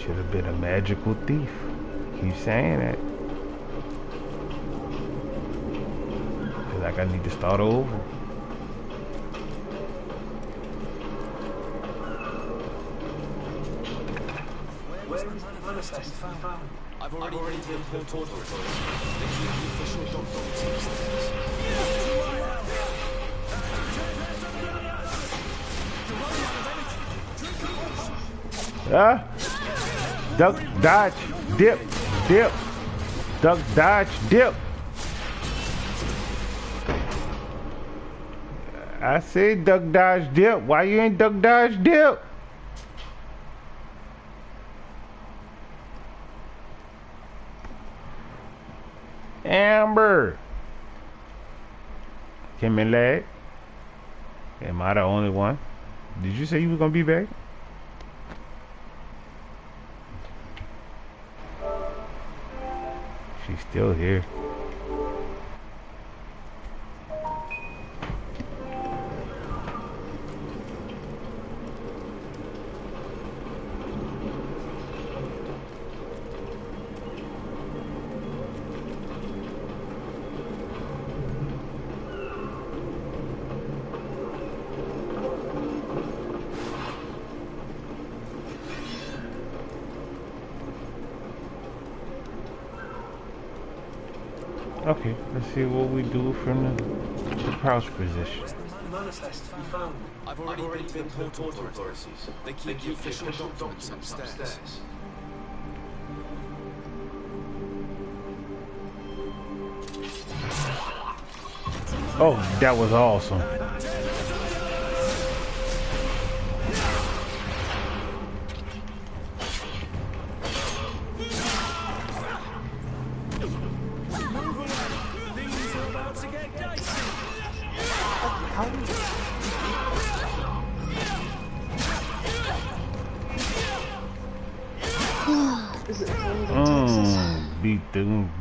Should have been a magical thief. Keep saying that. Feel like I need to start over. Where is the manifest to be found? I've already been to the port authorities. They keep the official documents upstairs. Duck, dodge, dip, dip. Duck, dodge, dip. I said duck, dodge, dip. Why you ain't duck, dodge, dip? Amber. Kim and Lad. Am I the only one? Did you say you were gonna be back? She's still here. Okay, let's see what we do from the crouch position. Manifest to be found. I've already been to the port authorities. They keep the official documents upstairs. Oh, that was awesome.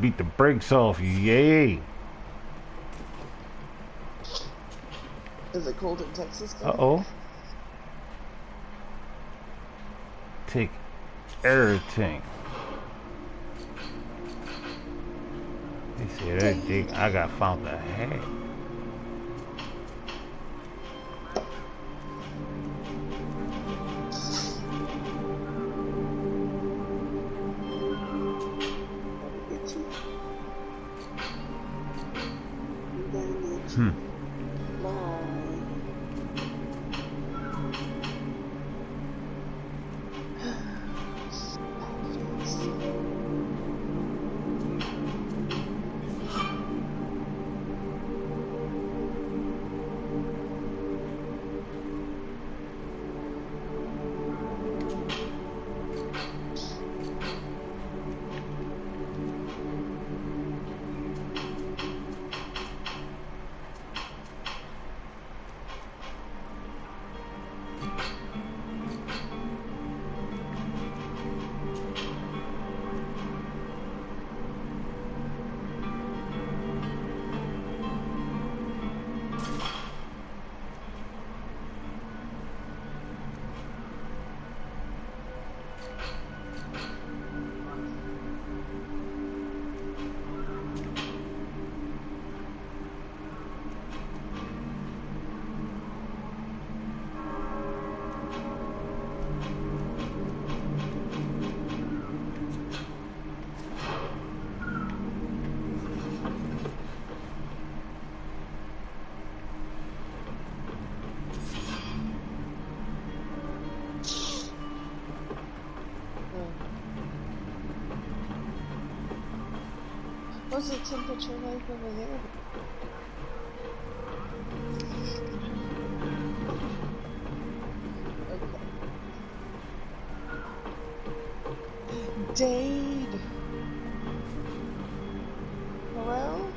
Beat the brakes off you, yay! Is it cold in Texas? Uh-oh. Take everything. They said that dick, I got found the hat. What's the temperature like over there? Okay. Dade! Hello?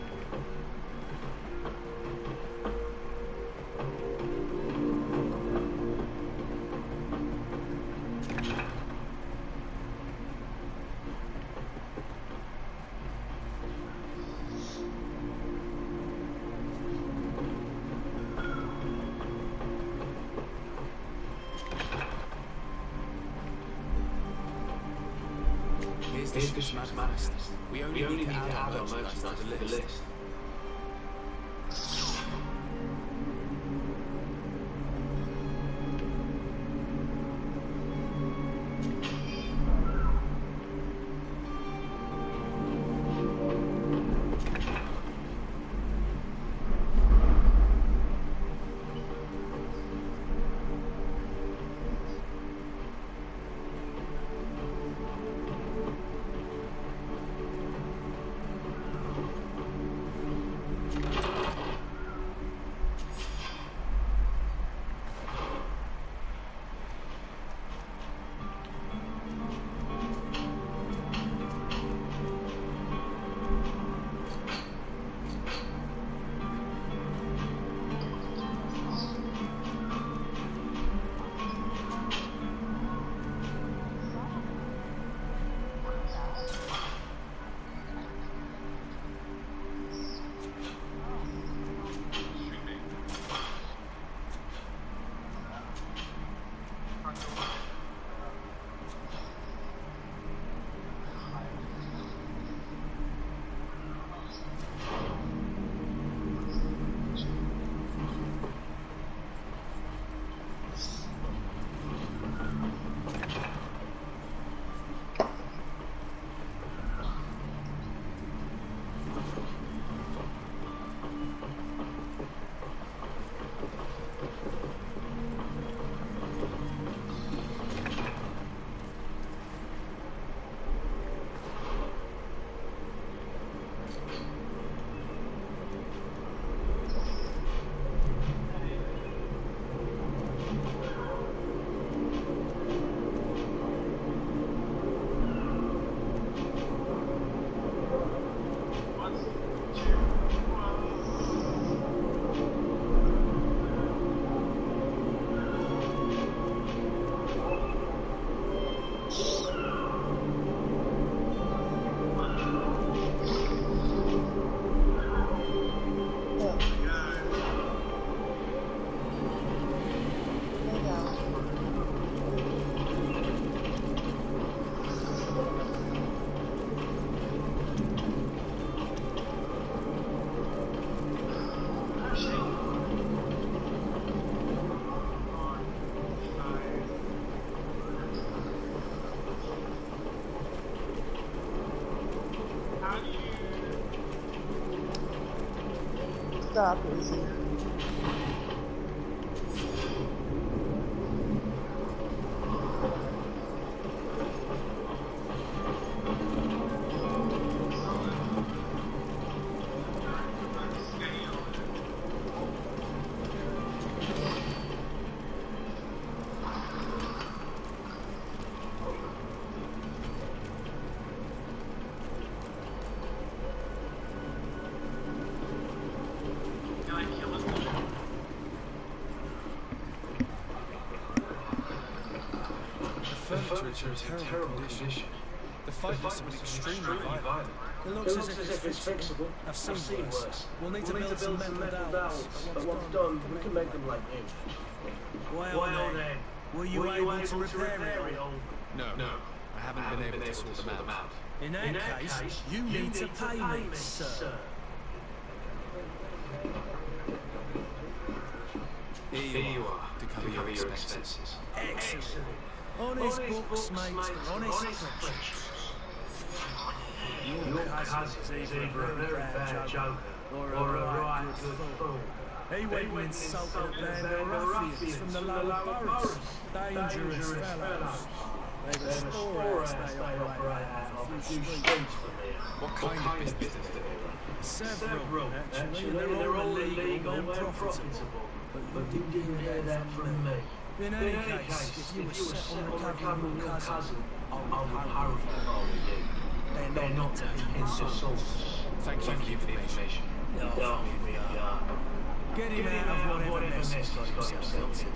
Here's this manifest. We only need to add our merchandise to the list. Stop, Izzy. The furniture is in terrible condition. The fight must have been extremely violent. It looks as if it's fixable. I've seen worse. We'll need to build some metal dowels, but once done, we can make them like new. Well then, were you able to repair it all? No, I haven't been able to sort them out. In that case, you need to pay me, sir. Here you are, to cover your expenses. Excellent. Honest books, mate, honest friends. Your cousin's either a very bad joker or a right good fool. He went and insulted a band of ruffians from the lower boroughs. Dangerous fellows. They've a storehouse they operate out of a few streets from here. What kind of business do they run? Several, actually, and they're all illegal and profitable. But you didn't hear that from me. In any case, if you were set on recovering your cousin, I would hurry with you. They're not to be insulted. Thank you for the information. No, we are. Get him out of whatever mess he's got himself into.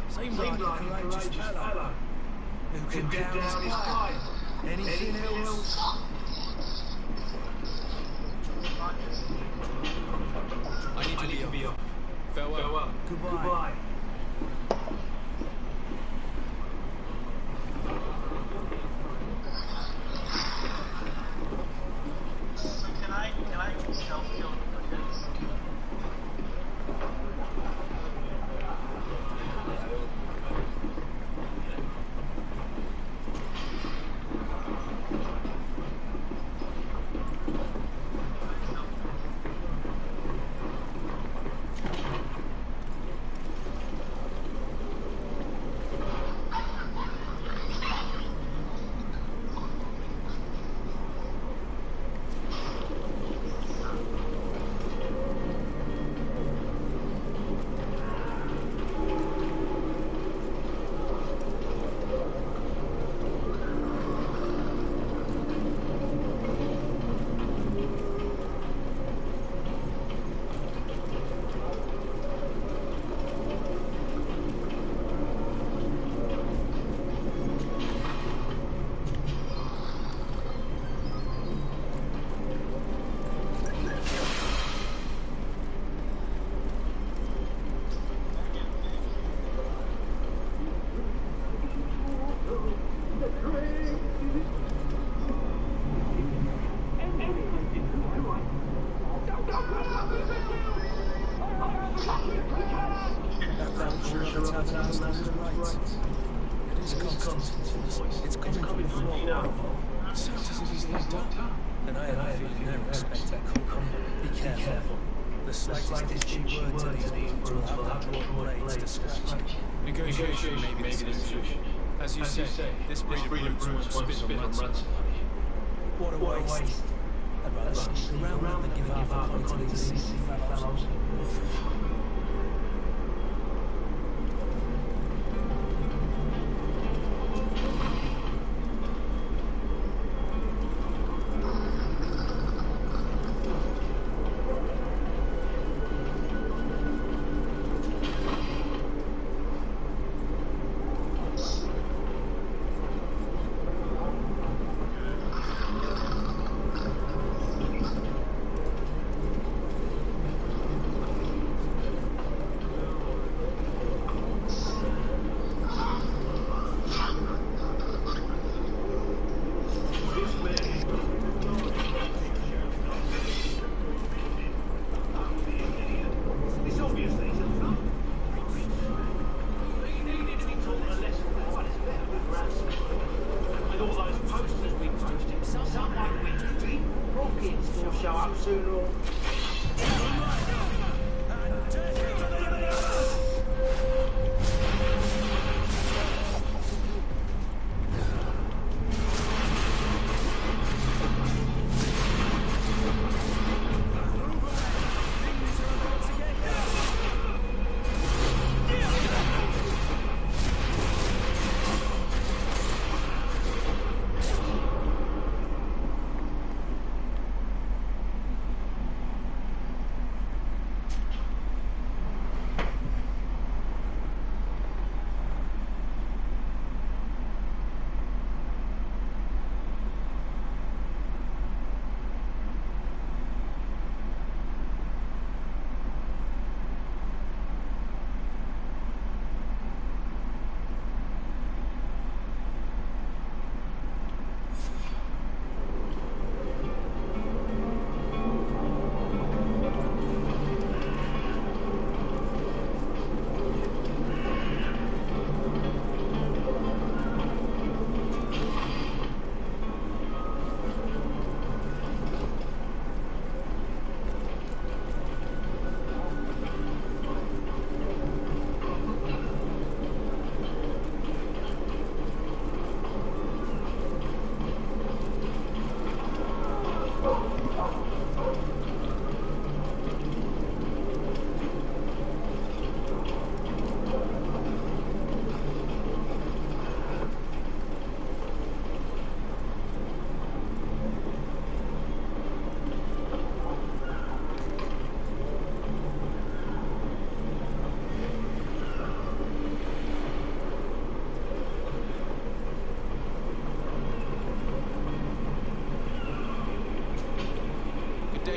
Seems like a courageous fellow who can down his pipe. Anything else? I need to be off. Farewell. Goodbye. Can I self-kill for this? It's coming from the floor. So does it is not done. And I have a feeling they're expecting company. Be careful. The slightest itchy word to these brutes will have to draw blades to scratch you. Negotiation may be the solution. As you say, this breed of brutes won't spit on ransom money. What a waste. I'd rather sneak around than give half a pint to these silly fellows.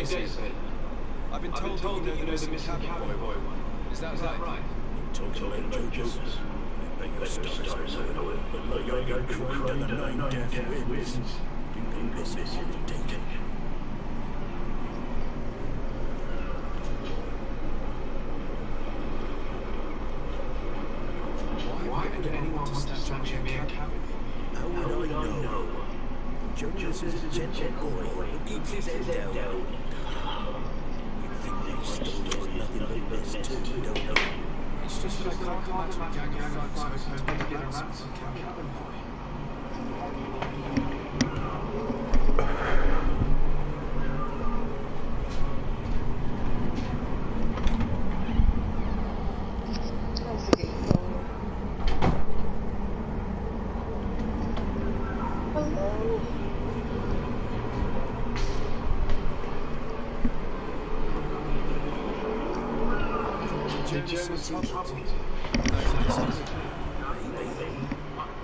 days here. I've been told that you know the missing cabin boy. Is that right? Talking like jokers. I bet your stars are knowing, but like you're getting cried to the nine death winds. Didn't go missing, taken. Why would anyone want to snatch a mere cabin? How would I know? Jonas is a gentle boy who keeps his head down. You'd think these stories are nothing but this too, don't you? It's just that I can't imagine a gang of thugs hoping to get a ransom cabin boy.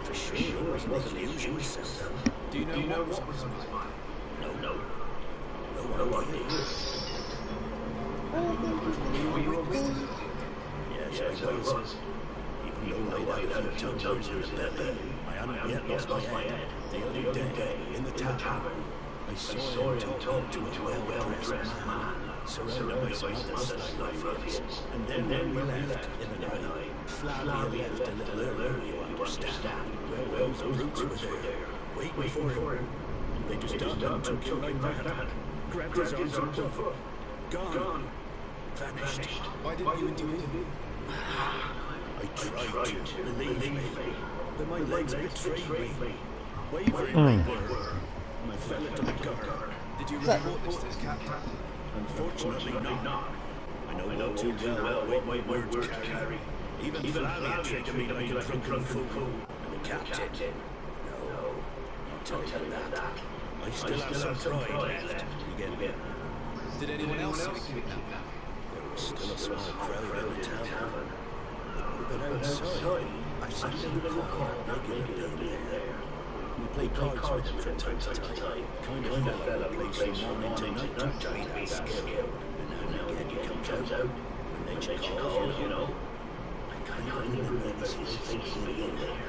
For sure, it wasn't the usual system. Do you know what was on his mind? No idea. Were you a witness? Yes, I was. Even though I'd had a few tumblers in the belly, I hadn't yet lost my head. The other day, in the tavern, I saw him talking to a well-dressed man, surrounded by some other sly friends. And then when we left, in the night, Flavia left a little early, you understand. Well, those brutes were there, waiting for him. They just up and took him like that. Grabbed his arms and foot. Gone. Vanished. Why didn't you intervene? I tried to, believe me. But my legs betrayed me. Wavering they were. And I fell into the gutter. Did you report this to the captain? Unfortunately not. I know all too well what my words carry. Even Flavia treated me like a drunken fool. And the captain? No, I'll tell you that. I still have some pride left. You get me? Did anyone else see the kidnapping? There was still a small crowd in the tavern. But outside, I see them call regularly there. We play cards with them from time to time. Kind of fella plays from morning to night to train that skill. And now and again he comes out, when they call, you know. I kind of remember his face being there.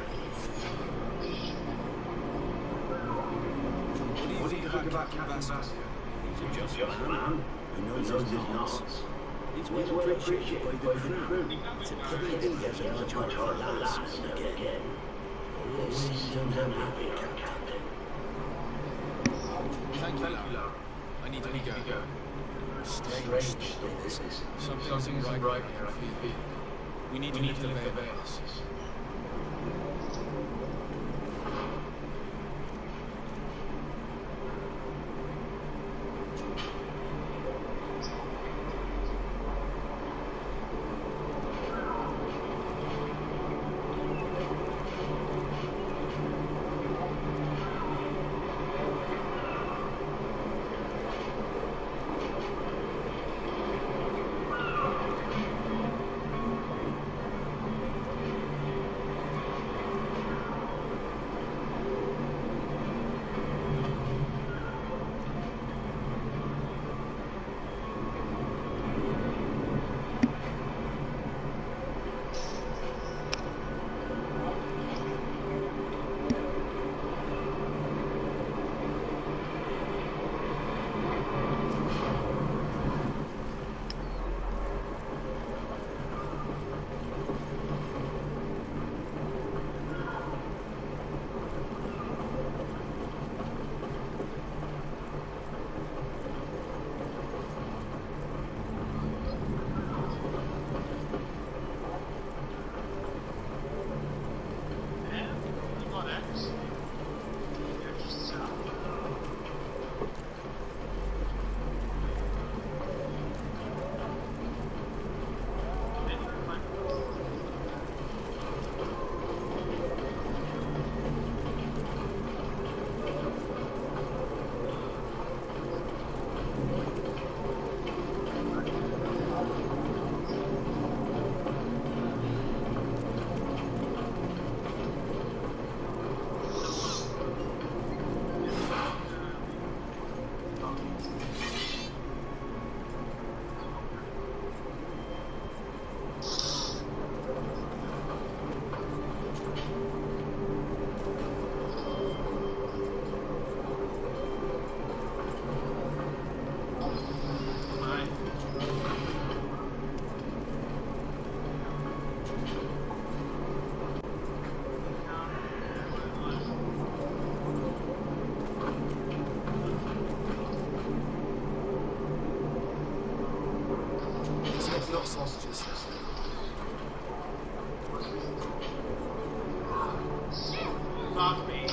What do you think about Captain Vasquez? He's a just man. He knows his knots. He's well appreciated by the crew. It's a pity that he has a much heart for lads now and again. Always seems unhappy, Captain. Thank you, Lara. I need to go. Strange story this is. Something's right here, I feel. We need to leave the base. business. Fuck me.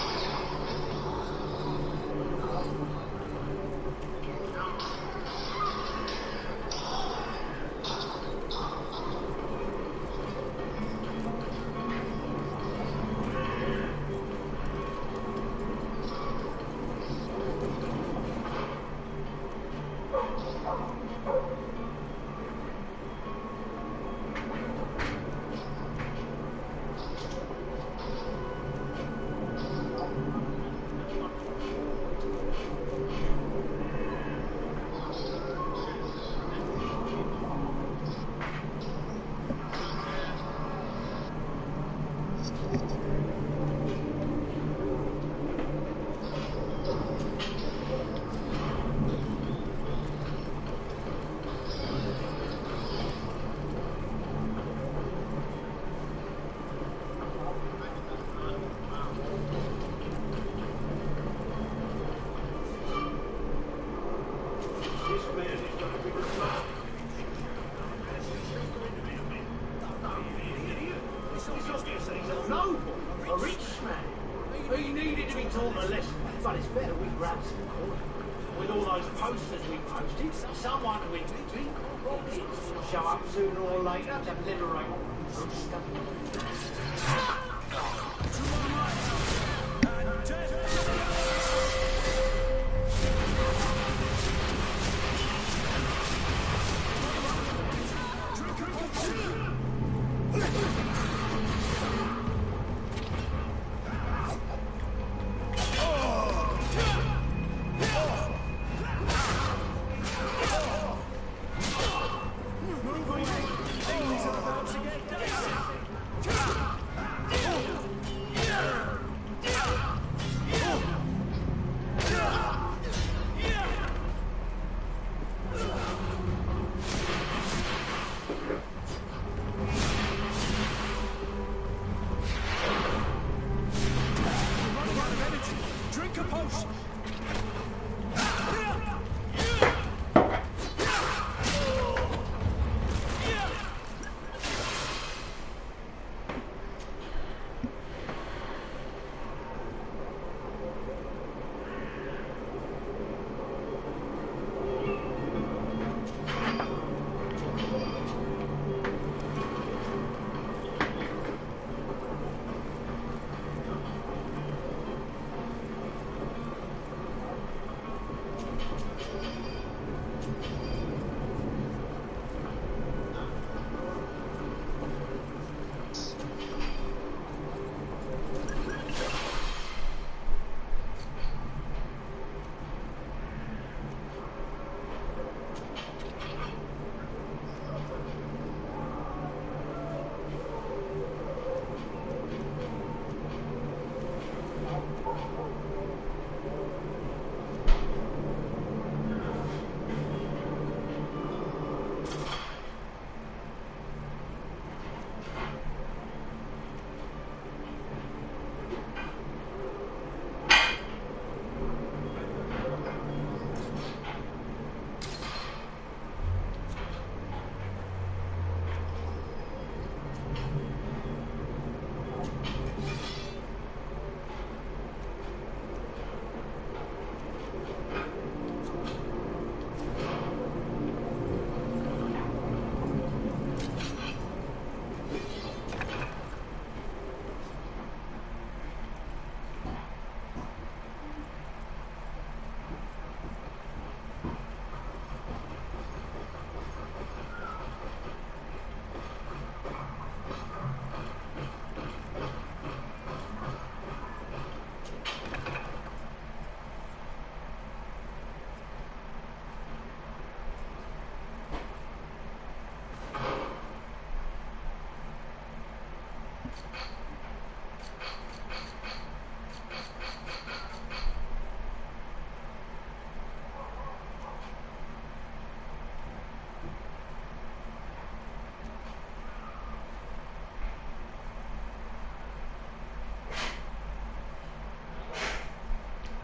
A rich man. He needed to be taught a lesson, but it's better we grab some corner. With all those posters we posted, someone with big rockets will show up sooner or later to liberate from stuff.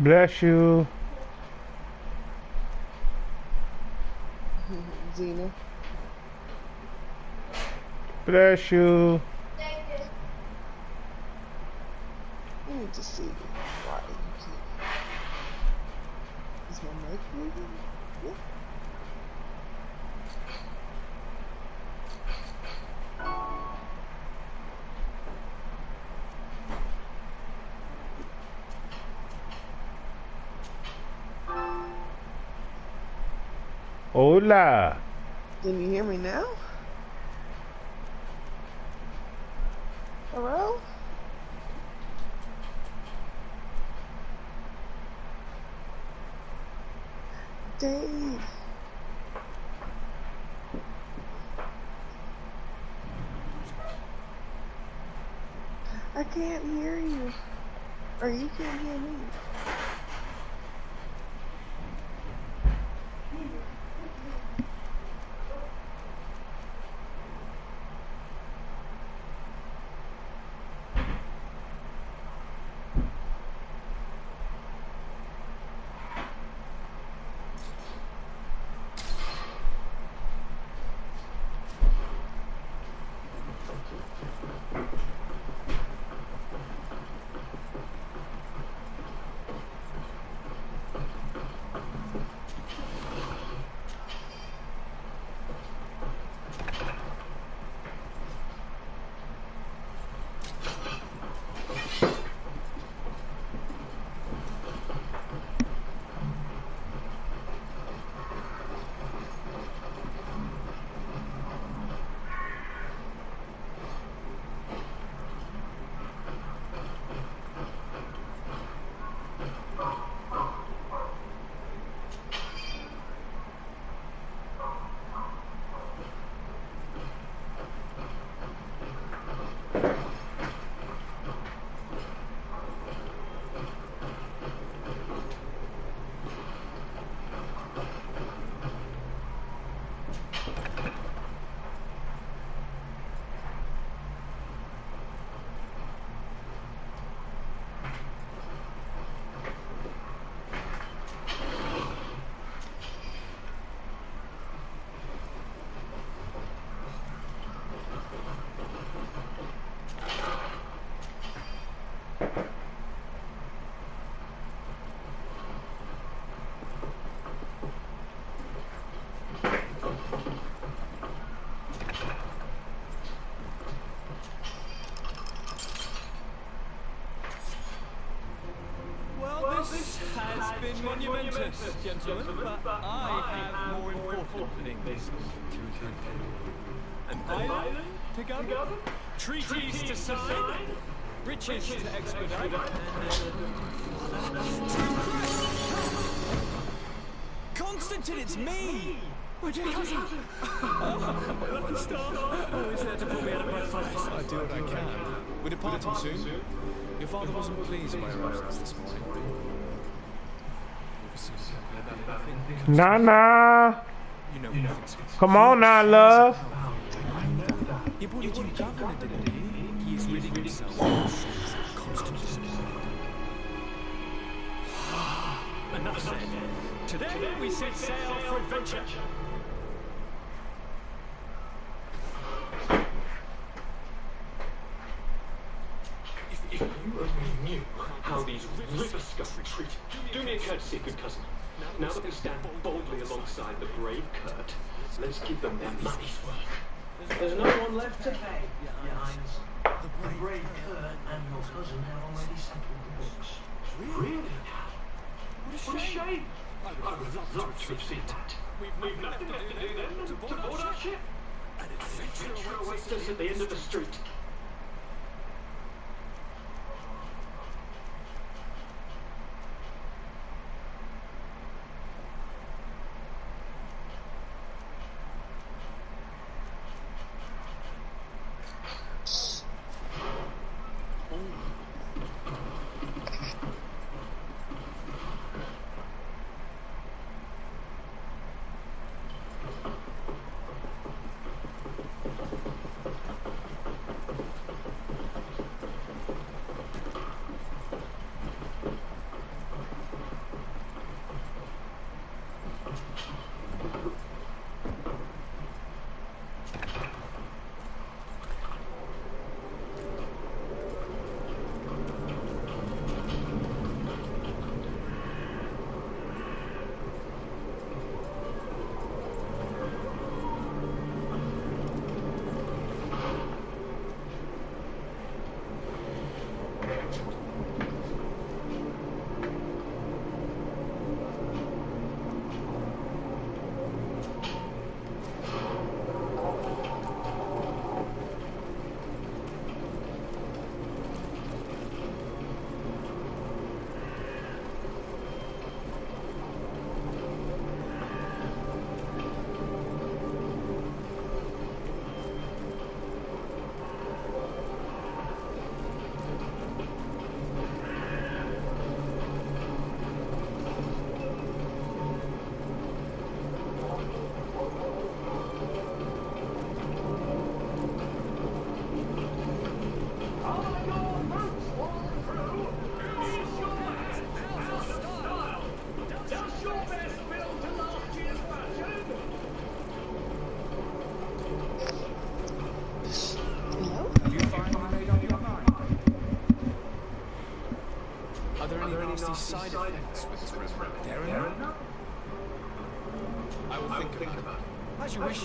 Bless you. Xena. Bless you. I need to see why you can't. Is my mic moving? Yeah. Hola. Can you hear me now? Hello? Dave. I can't hear you. Or you can't hear me. This has been monumentous, gentlemen, but I have more important things to attend to. An island to gather, treaties to sign, riches to expedite, Constantine, it's me! My dear cousin! Oh, lucky star! Always there to pull me out of my fights. I do what I can. We're departing soon. Your father wasn't pleased by your absence this morning. Nana. You know what things. Come on now, love. He brought you to governor, didn't he? He is ridding himself of Constantine. Enough said. Today we set sail for adventure. If you only knew how these river scum treat. Do me a courtesy, good cousin. Now that we stand boldly alongside the brave Kurt, let's give them their money's worth. There's no one left to pay, Your Highness. The brave Kurt and your cousin have already settled the books. Really? What a shame. I would love to have seen that. We've nothing left to do then than to board our ship. An adventure awaits us at the end of the street. Are there any nasty side effects with this remedy? Darren? I will think about it. As you wish.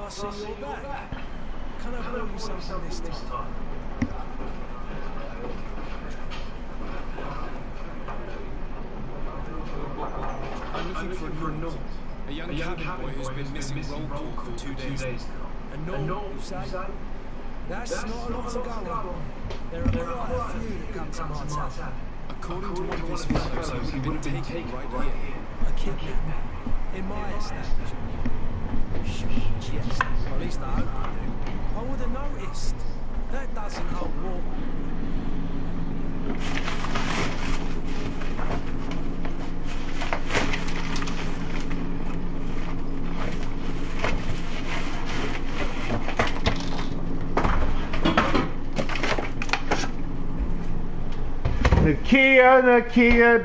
I see you're back. Can I borrow you something this time? I'm looking for a note. A young cabin boy who's been missing roll call for 2 days now. A note, you say? That's not a lot to go on. There are quite a few that come to my town. According to one of his fellows, he would have been taken right here. A kidnapper. In my establishment. Yes, at least I hope I do. I would have noticed. That doesn't hold water.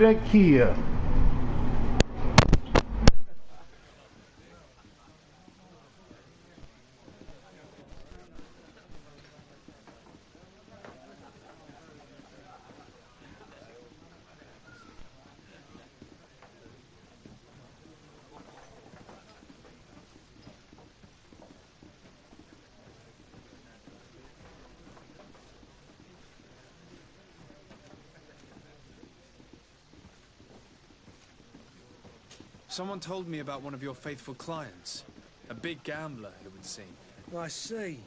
Nakia. Someone told me about one of your faithful clients. A big gambler, it would seem. I see.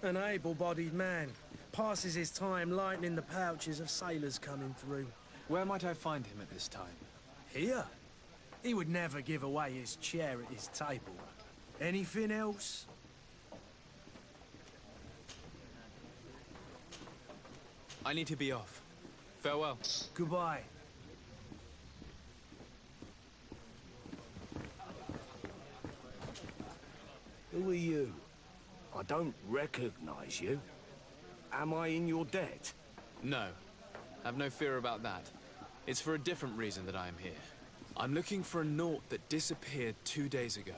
An able-bodied man. Passes his time lightening the pouches of sailors coming through. Where might I find him at this time? Here? He would never give away his chair at his table. Anything else? I need to be off. Farewell. Goodbye. Who are you? I don't recognize you. Am I in your debt? No. Have no fear about that. It's for a different reason that I am here. I'm looking for a Naut that disappeared 2 days ago,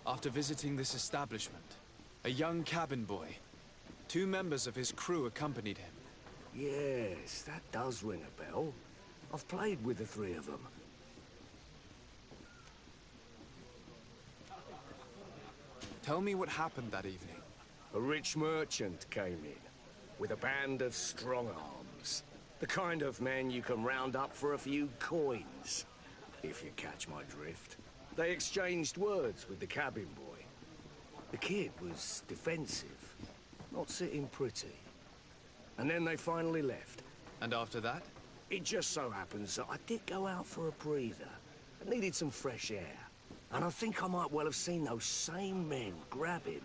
after visiting this establishment. A young cabin boy. 2 members of his crew accompanied him. Yes, that does ring a bell. I've played with the 3 of them. Tell me what happened that evening. A rich merchant came in, with a band of strong-arms. The kind of men you can round up for a few coins, if you catch my drift. They exchanged words with the cabin boy. The kid was defensive, not sitting pretty. And then they finally left. And after that? It just so happens that I did go out for a breather. I needed some fresh air. And I think I might well have seen those same men grab him.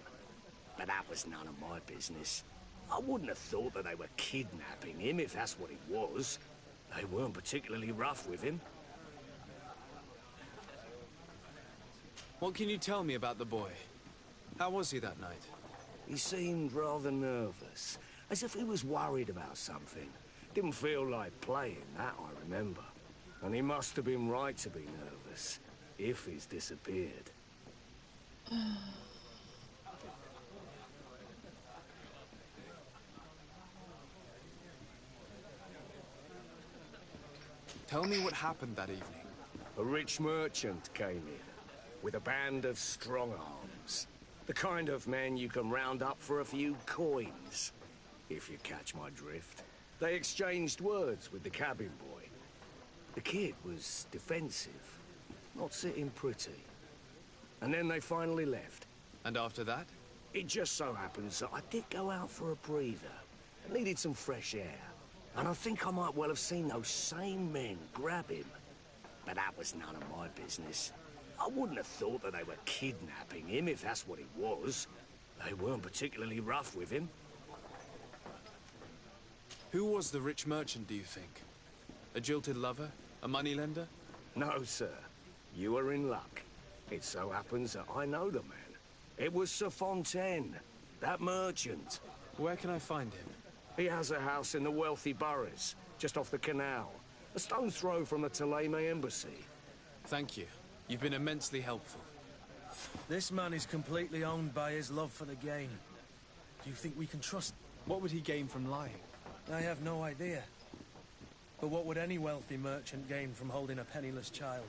But that was none of my business. I wouldn't have thought that they were kidnapping him, if that's what it was. They weren't particularly rough with him. What can you tell me about the boy? How was he that night? He seemed rather nervous, as if he was worried about something. Didn't feel like playing, that I remember. And he must have been right to be nervous, if he's disappeared. Tell me what happened that evening. A rich merchant came in, with a band of strong arms. The kind of men you can round up for a few coins, if you catch my drift. They exchanged words with the cabin boy. The kid was defensive, not sitting pretty. And then they finally left. And after that? It just so happens that I did go out for a breather. I needed some fresh air. And I think I might well have seen those same men grab him. But that was none of my business. I wouldn't have thought that they were kidnapping him, if that's what it was. They weren't particularly rough with him. Who was the rich merchant, do you think? A jilted lover? A moneylender? No, sir. You are in luck. It so happens that I know the man. It was Sir Fontaine, that merchant. Where can I find him? He has a house in the wealthy boroughs, just off the canal. A stone's throw from the Thélème embassy. Thank you. You've been immensely helpful. This man is completely owned by his love for the game. Do you think we can trust? What would he gain from lying? I have no idea. But what would any wealthy merchant gain from holding a penniless child?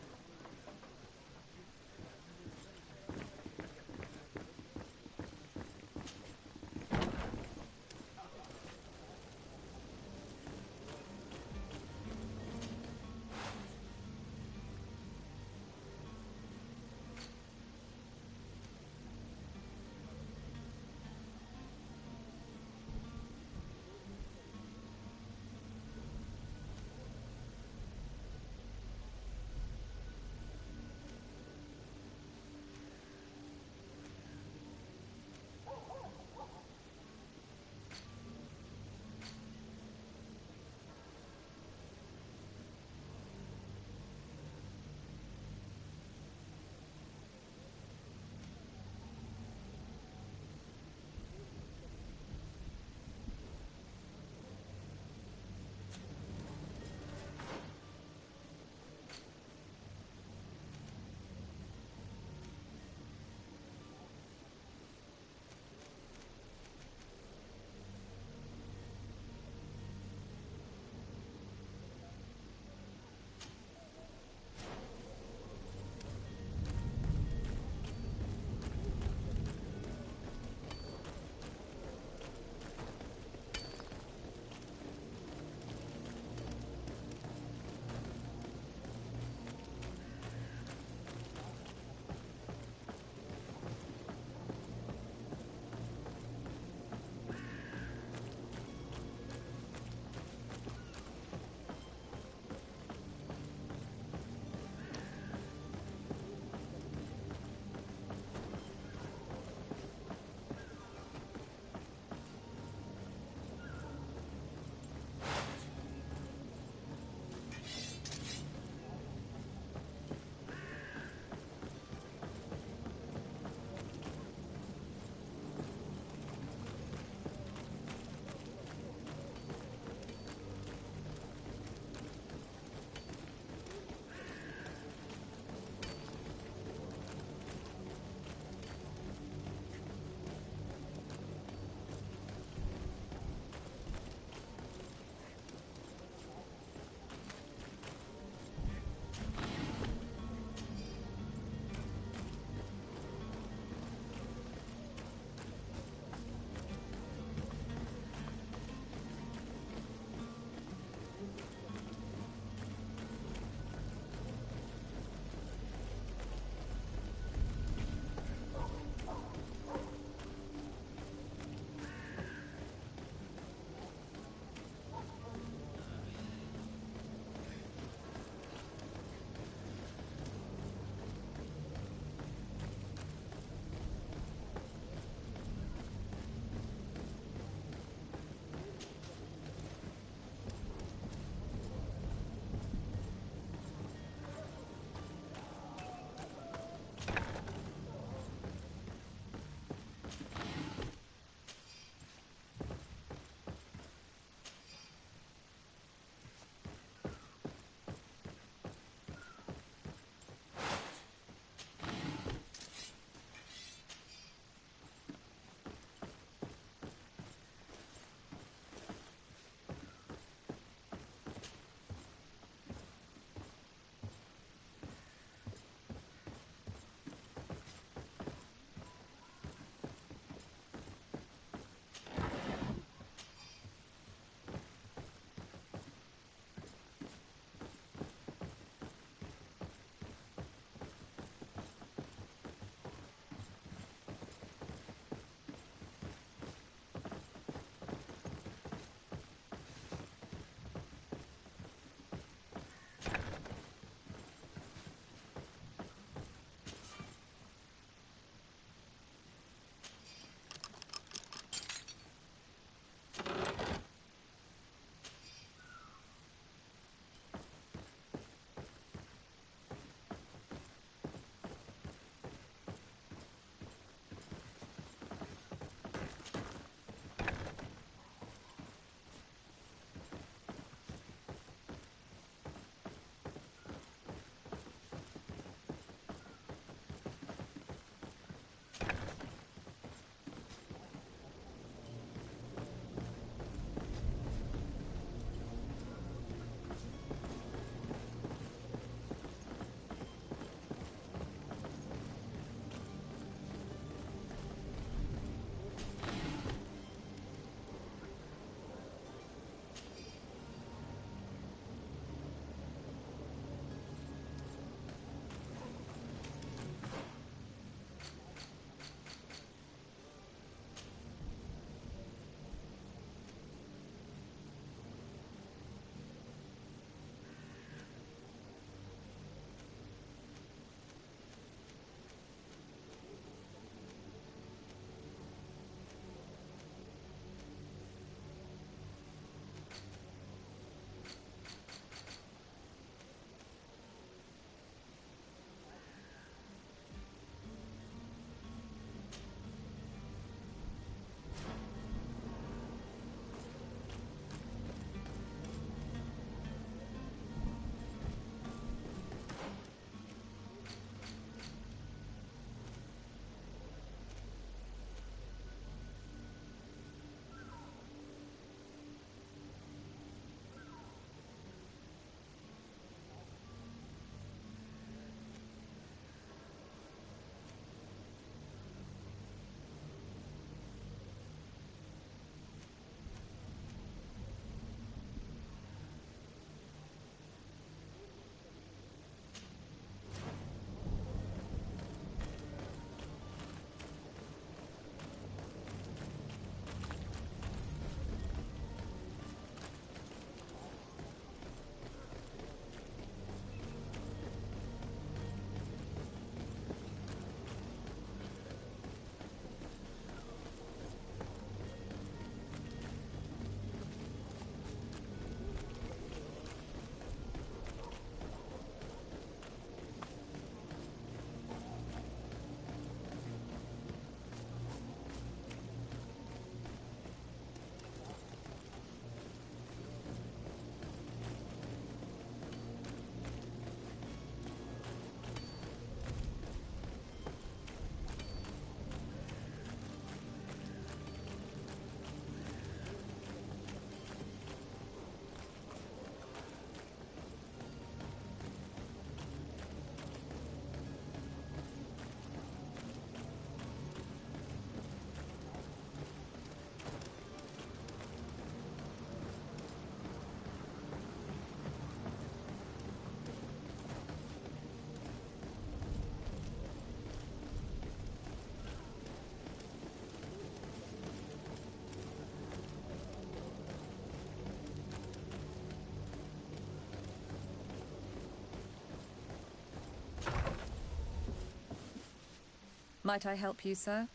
Might I help you, sir?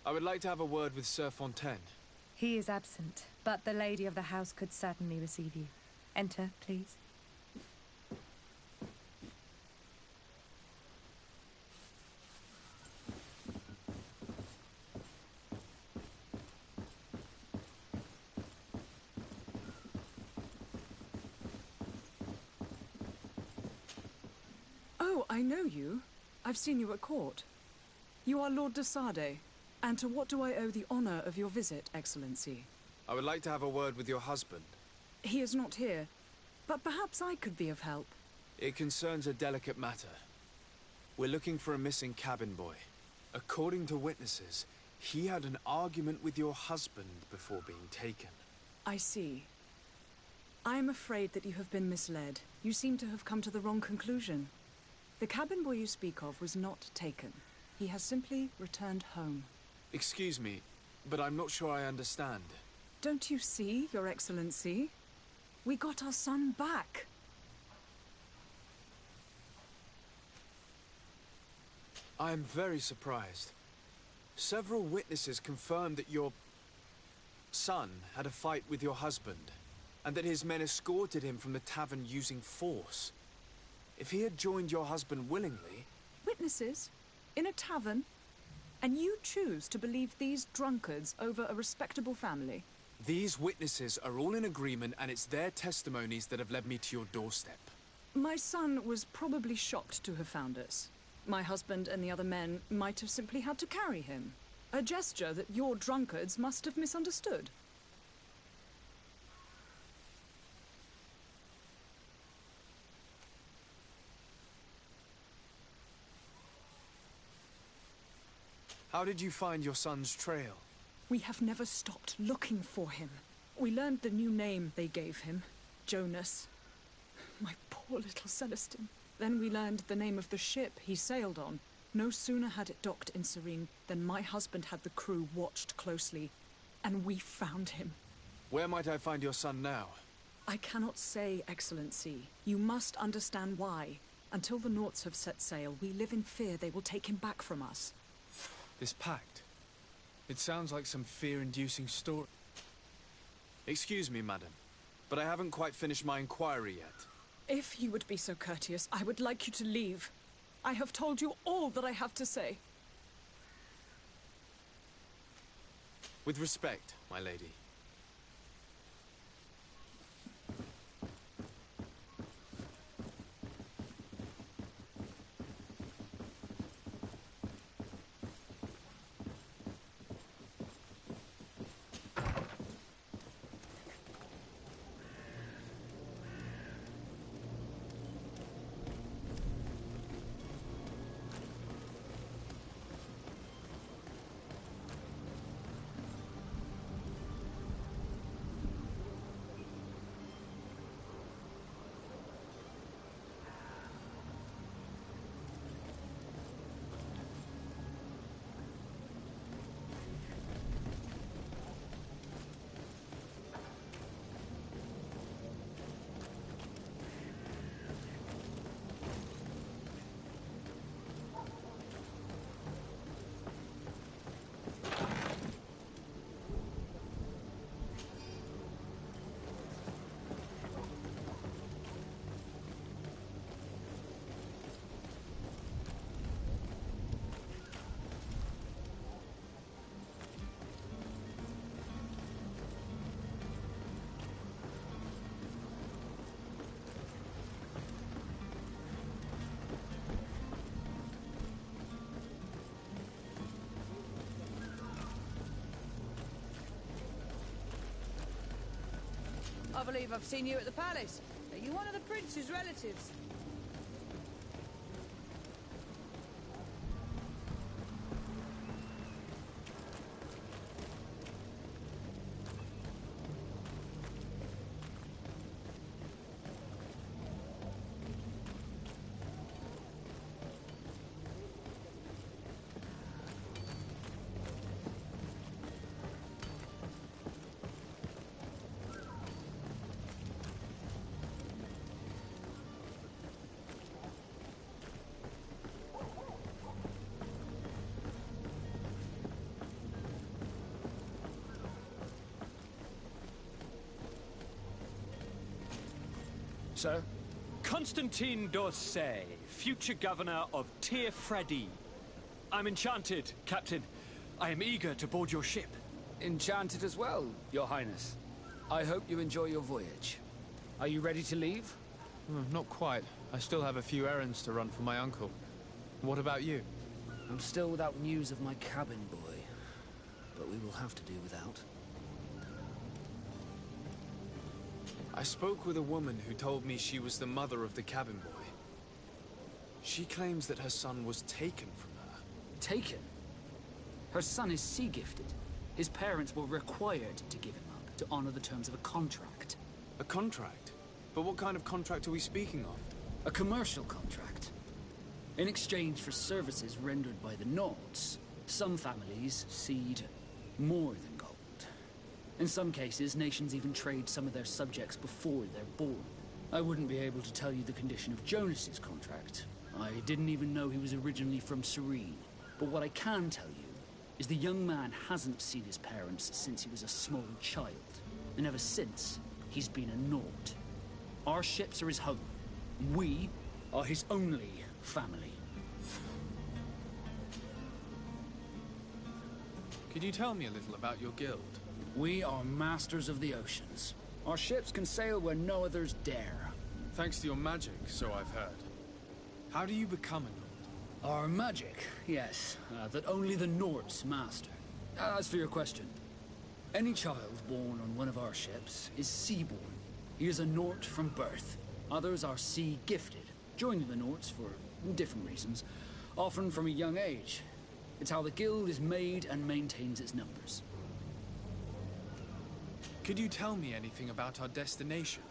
I would like to have a word with Sir Fontaine. He is absent, but the lady of the house could certainly receive you. Enter, please. Oh, I know you. I've seen you at court. You are Lord de Sade. And to what do I owe the honor of your visit, Excellency? I would like to have a word with your husband. He is not here, but perhaps I could be of help. It concerns a delicate matter. We're looking for a missing cabin boy. According to witnesses, he had an argument with your husband before being taken. I see. I am afraid that you have been misled. You seem to have come to the wrong conclusion. The cabin boy you speak of was not taken. He has simply returned home. Excuse me, but I'm not sure I understand. Don't you see, Your Excellency? We got our son back. I am very surprised. Several witnesses confirmed that your son had a fight with your husband, and that his men escorted him from the tavern using force. If he had joined your husband willingly... Witnesses? In a tavern? And you choose to believe these drunkards over a respectable family? These witnesses are all in agreement, and it's their testimonies that have led me to your doorstep. My son was probably shocked to have found us. My husband and the other men might have simply had to carry him. A gesture that your drunkards must have misunderstood. How did you find your son's trail? We have never stopped looking for him. We learned the new name they gave him, Jonas. My poor little Celestine. Then we learned the name of the ship he sailed on. No sooner had it docked in Serene than my husband had the crew watched closely, and we found him. Where might I find your son now? I cannot say, Excellency. You must understand why. Until the Nauts have set sail, we live in fear they will take him back from us. This pact. It sounds like some fear-inducing story. Excuse me, madam, but I haven't quite finished my inquiry yet. If you would be so courteous, I would like you to leave. I have told you all that I have to say. With respect, my lady. I believe I've seen you at the palace. Are you one of the prince's relatives? sir? Constantine d'Orsay, future governor of Tir-Fredi. I'm enchanted, Captain. I am eager to board your ship. Enchanted as well, Your Highness. I hope you enjoy your voyage. Are you ready to leave? Not quite. I still have a few errands to run for my uncle. What about you? I'm still without news of my cabin boy, but we will have to do without. I spoke with a woman who told me she was the mother of the cabin boy. She claims that her son was taken from her. Taken? Her son is sea-gifted. His parents were required to give him up to honor the terms of a contract. A contract? But what kind of contract are we speaking of? A commercial contract. In exchange for services rendered by the Nords, some families cede more than gold. In some cases, nations even trade some of their subjects before they're born. I wouldn't be able to tell you the condition of Jonas's contract. I didn't even know he was originally from Serene. But what I can tell you is the young man hasn't seen his parents since he was a small child. And ever since, he's been a Nord. Our ships are his home. We are his only family. Could you tell me a little about your guild? We are masters of the oceans. Our ships can sail where no others dare. Thanks to your magic, so I've heard. How do you become a Nord? Our magic, yes, that only the Nords master. As for your question, any child born on one of our ships is seaborn. He is a Nord from birth. Others are sea-gifted, joining the Nords for different reasons, often from a young age. It's how the guild is made and maintains its numbers. Could you tell me anything about our destination?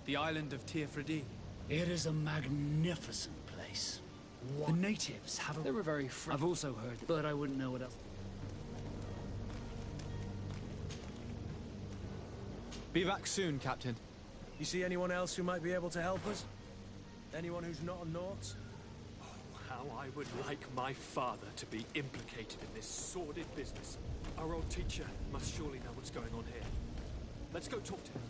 The island of Tir-Fredi? It is a magnificent place. What? The natives have They were very I've also heard, but I wouldn't know what else. Be back soon, Captain. You see anyone else who might be able to help us? Anyone who's not a Nord? Oh, how I would like my father to be implicated in this sordid business. Our old teacher must surely know what's going on here. Let's go talk to him.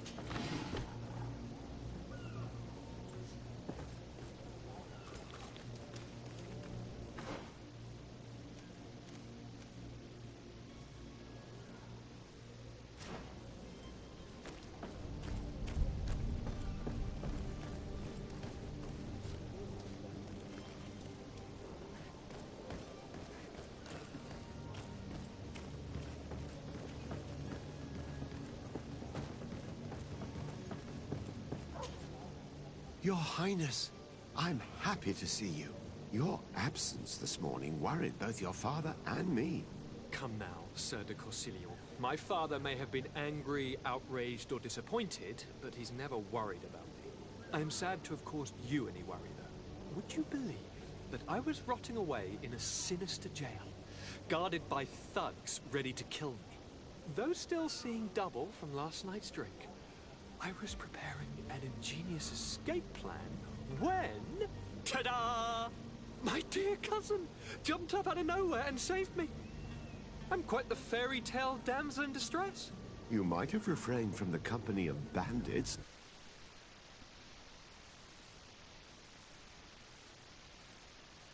Your Highness, I'm happy to see you. Your absence this morning worried both your father and me. Come now, Sir de Corsilio. My father may have been angry, outraged, or disappointed, but he's never worried about me. I am sad to have caused you any worry, though. Would you believe that I was rotting away in a sinister jail, guarded by thugs ready to kill me? Though still seeing double from last night's drink, I was preparing an ingenious escape plan when... ta-da! My dear cousin jumped up out of nowhere and saved me. I'm quite the fairy tale damsel in distress. You might have refrained from the company of bandits.